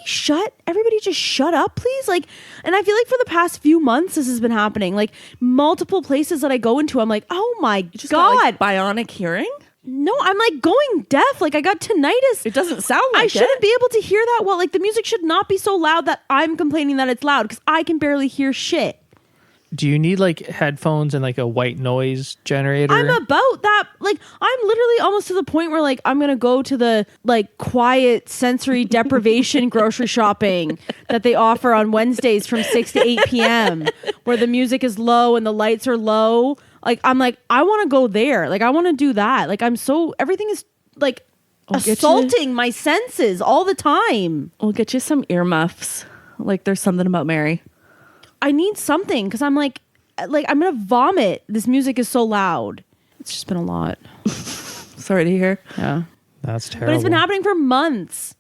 everybody just shut up, please? Like, and I feel like for the past few months this has been happening. Like multiple places that I go into, I'm like, oh my Just god, got, like, bionic hearing? no, I'm like going deaf. Like I got tinnitus. It doesn't sound like I shouldn't it. be able to hear that well. Like the music should not be so loud that I'm complaining that it's loud because I can barely hear shit. Do you need like headphones and like a white noise generator? I'm about that. Like I'm literally almost to the point where like I'm gonna go to the like quiet sensory deprivation grocery shopping that they offer on Wednesdays from 6 to 8 p.m. where the music is low and the lights are low. Like I'm like I want to go there. Like I want to do that. Like everything is like get you- assaulting my senses all the time. We'll get you some earmuffs. Like there's something about Mary. I need something because I'm like I'm gonna vomit. This music is so loud. It's just been a lot. Sorry to hear. Yeah. That's terrible. But it's been happening for months.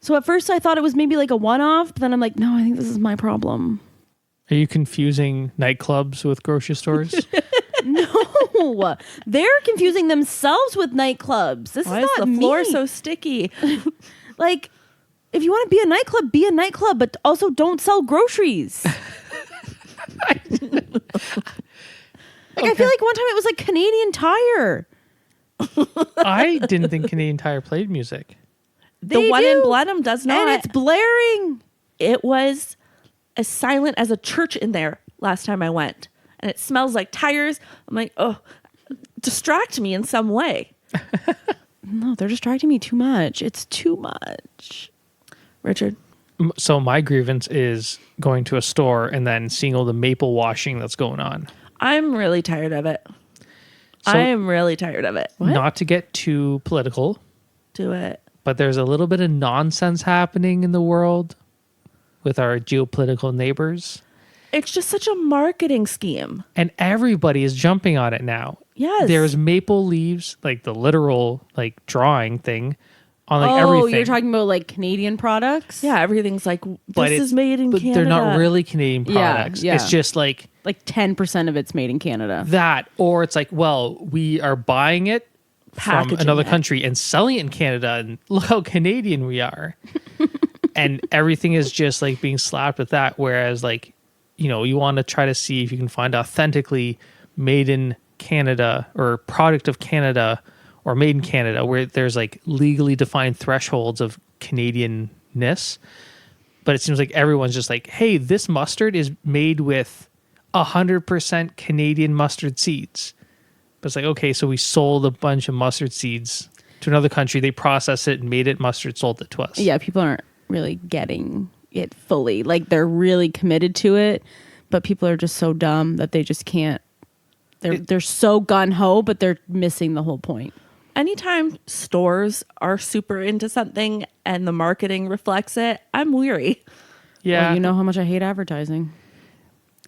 So at first I thought it was maybe like a one-off, but then I'm like, no, I think this is my problem. Are you confusing nightclubs with grocery stores? No, they're confusing themselves with nightclubs. This Why is is not the floor me. so sticky? Like, if you want to be a nightclub, but also don't sell groceries. Like, I feel like one time it was like Canadian Tire. I didn't think Canadian Tire played music. The They one in do, Blenheim does not. and it's blaring. It was as silent as a church in there last time I went. And it smells like tires. I'm like, oh, distract me in some way. No, they're distracting me too much. It's too much. Richard. So my grievance is going to a store and then seeing all the maple washing that's going on. I'm really tired of it. So- I am really tired of it. Not to get too political, Do it. but there's a little bit of nonsense happening in the world with our geopolitical neighbors. It's just such a marketing scheme. And everybody is jumping on it now. Yes. There's maple leaves, like the literal like drawing thing on like Oh, everything. you're talking about like Canadian products? Yeah, everything's like, But this is made in but Canada. they're not really Canadian Yeah, products. yeah. It's just like Like 10% of it's made in Canada. that, or it's like, well, we are buying it from Packaging another it. country and selling it in Canada, and look how Canadian we are. And everything is just like being slapped with that. Whereas, like, you know, you want to try to see if you can find authentically made in Canada or product of Canada or made in Canada, where there's like legally defined thresholds of Canadianness. But it seems like everyone's just like, hey, this mustard is made with 100% Canadian mustard seeds. But it's like, okay, so we sold a bunch of mustard seeds to another country. They processed it and made it mustard, sold it to us. Yeah, people aren't really getting it fully. Like they're really committed to it, but people are just so dumb that they just can't. They're so gun-ho, but they're missing the whole point. Anytime stores are super into something and the marketing reflects it, I'm weary. Yeah. Well, you know how much I hate advertising.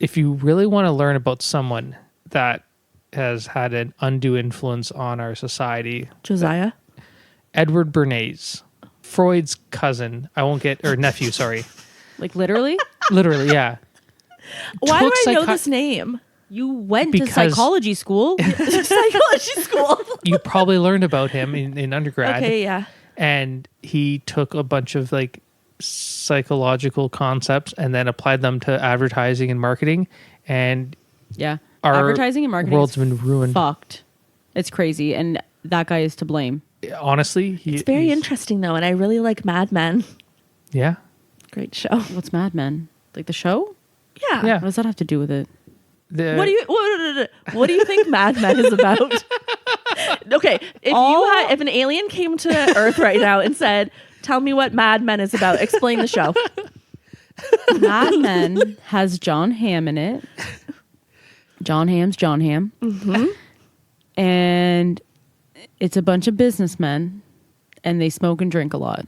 If you really want to learn about someone that has had an undue influence on our society, Josiah? Edward Bernays, Freud's cousin, nephew, sorry. Like literally? Literally, yeah. Why do Took I know this name? You went to Because- psychology school. Psychology school. You probably learned about him in undergrad. Okay, yeah. And he took a bunch of like psychological concepts and then applied them to advertising and marketing. And Yeah. Our Advertising and marketing world's is been ruined. fucked. It's crazy. And that guy is to blame. honestly, It's very interesting, though, and I really like Mad Men. Yeah. Great show. What's Mad Men? Like the show? Yeah. Yeah. What does that have to do with it? What do you think Mad Men is about? Okay, if an alien came to Earth right now and said, "Tell me what Mad Men is about," explain the show. Mad Men has John Hamm in it. John Hamm's John Hamm. Mm-hmm. And it's a bunch of businessmen and they smoke and drink a lot.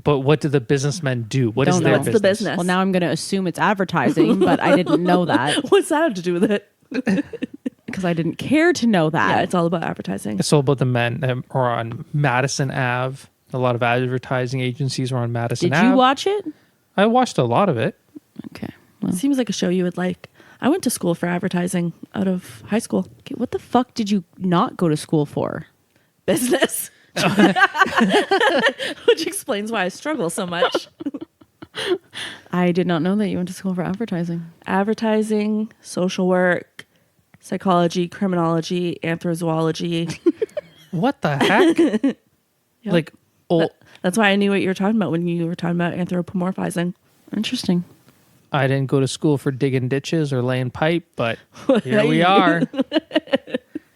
But what do the businessmen do? What is Don't their know. What's the business? business? Well, now I'm going to assume it's advertising, but I didn't know that What's that have to do with it? because I didn't care to know that. Yeah, it's all about advertising. It's all about the men are on Madison Ave. A lot of advertising agencies are on Madison Did Ave. you watch it? I watched a lot of it. Okay. Well, Seems like a show you would like. I went to school for advertising out of high school. okay, what the fuck did you not go to school for? Business. Which explains why I struggle so much. I did not know that you went to school for advertising. Advertising, social work, psychology, criminology, anthrozoology. What the heck? Yep. Like, oh, That's why I knew what you were talking about when you were talking about anthropomorphizing. Interesting. I didn't go to school for digging ditches or laying pipe, but here we are.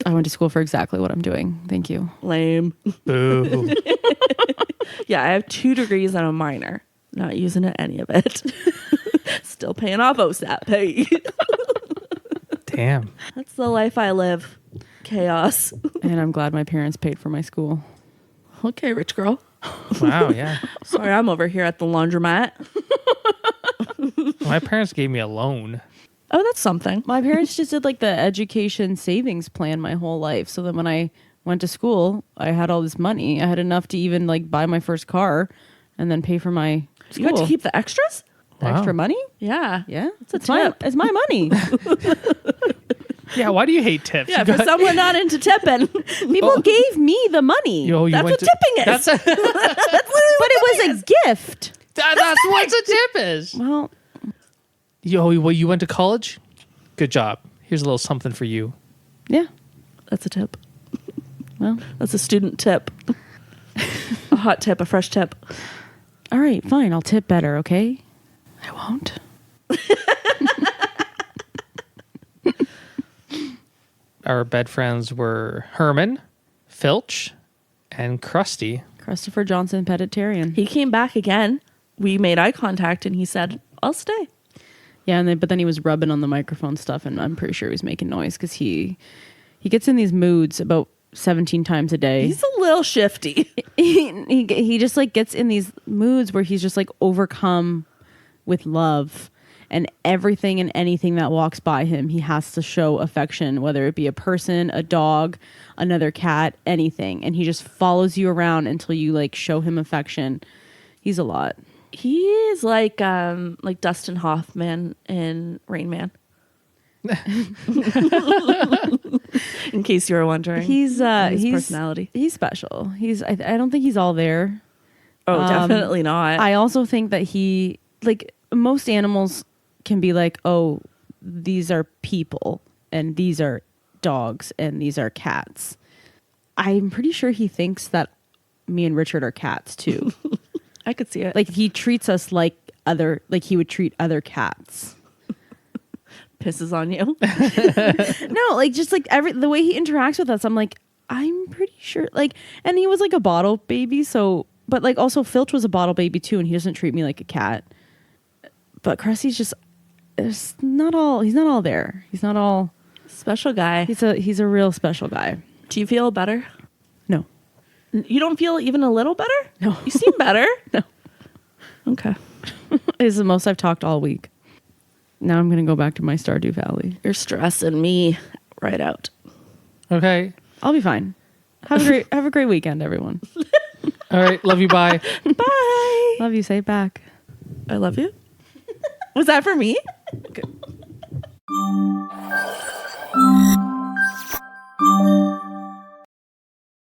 I went to school for exactly what I'm doing. Thank you. Lame. Boo. Yeah, I have 2 degrees and a minor. Not using it, any of it. Still paying off OSAP pay. Damn. That's the life I live. Chaos. And I'm glad my parents paid for my school. Okay, rich girl. Wow, yeah. Sorry, I'm over here at the laundromat. My parents gave me a loan. Oh, that's something. My parents just did like the education savings plan my whole life. So that when I went to school, I had all this money. I had enough to even like buy my first car and then pay for my school. You got to keep the extras? The Wow. extra money? Yeah. Yeah. a It's my, tip. it's my money. Yeah, why do you hate tips? Yeah, You for got- someone not into tipping. People gave me the money. Yo, you That's went what tipping is. That's, but it was a gift. that's what a tip is. Well, You went to college? Good job. Here's a little something for you. yeah. That's a tip. Well, That's a student tip. A hot tip, a fresh tip. all right, fine. I'll tip better, okay? I won't. Our bed friends were Herman, Filch, and Krusty. Christopher Johnson Pettitarian. He came back again. We made eye contact and he said, "I'll stay." Yeah, but then he was rubbing on the microphone stuff, and I'm pretty sure he was making noise because he gets in these moods about 17 times a day. He's a little shifty. he just like gets in these moods where he's just like overcome with love, and everything and anything that walks by him, he has to show affection, whether it be a person, a dog, another cat, anything, and he just follows you around until you like show him affection. He's a lot. He is like Dustin Hoffman in Rain Man. In case you were wondering. His his personality. He's special. I don't think he's all there. Oh, definitely not. I also think that he, like, most animals can be like, oh, these are people and these are dogs and these are cats. I'm pretty sure he thinks that me and Richard are cats too. I could see it. Like he treats us like he would treat other cats. pisses on you. No, like just like the way he interacts with us, I'm like, I'm pretty sure like, and he was like a bottle baby. So, but like also Filch was a bottle baby too. And he doesn't treat me like a cat, but Cressy's just, he's not all there. He's not all Special guy. he's a real special guy. Do you feel better? No, You don't feel even a little better? No. You seem better. no, Okay. is the most I've talked all week. Now I'm going to go back to my Stardew Valley. You're stressing me right out. Okay. I'll be fine. Have a great weekend, everyone. All right. Love you. Bye. Bye. Love you. Say it back. I love you. Was that for me? Okay.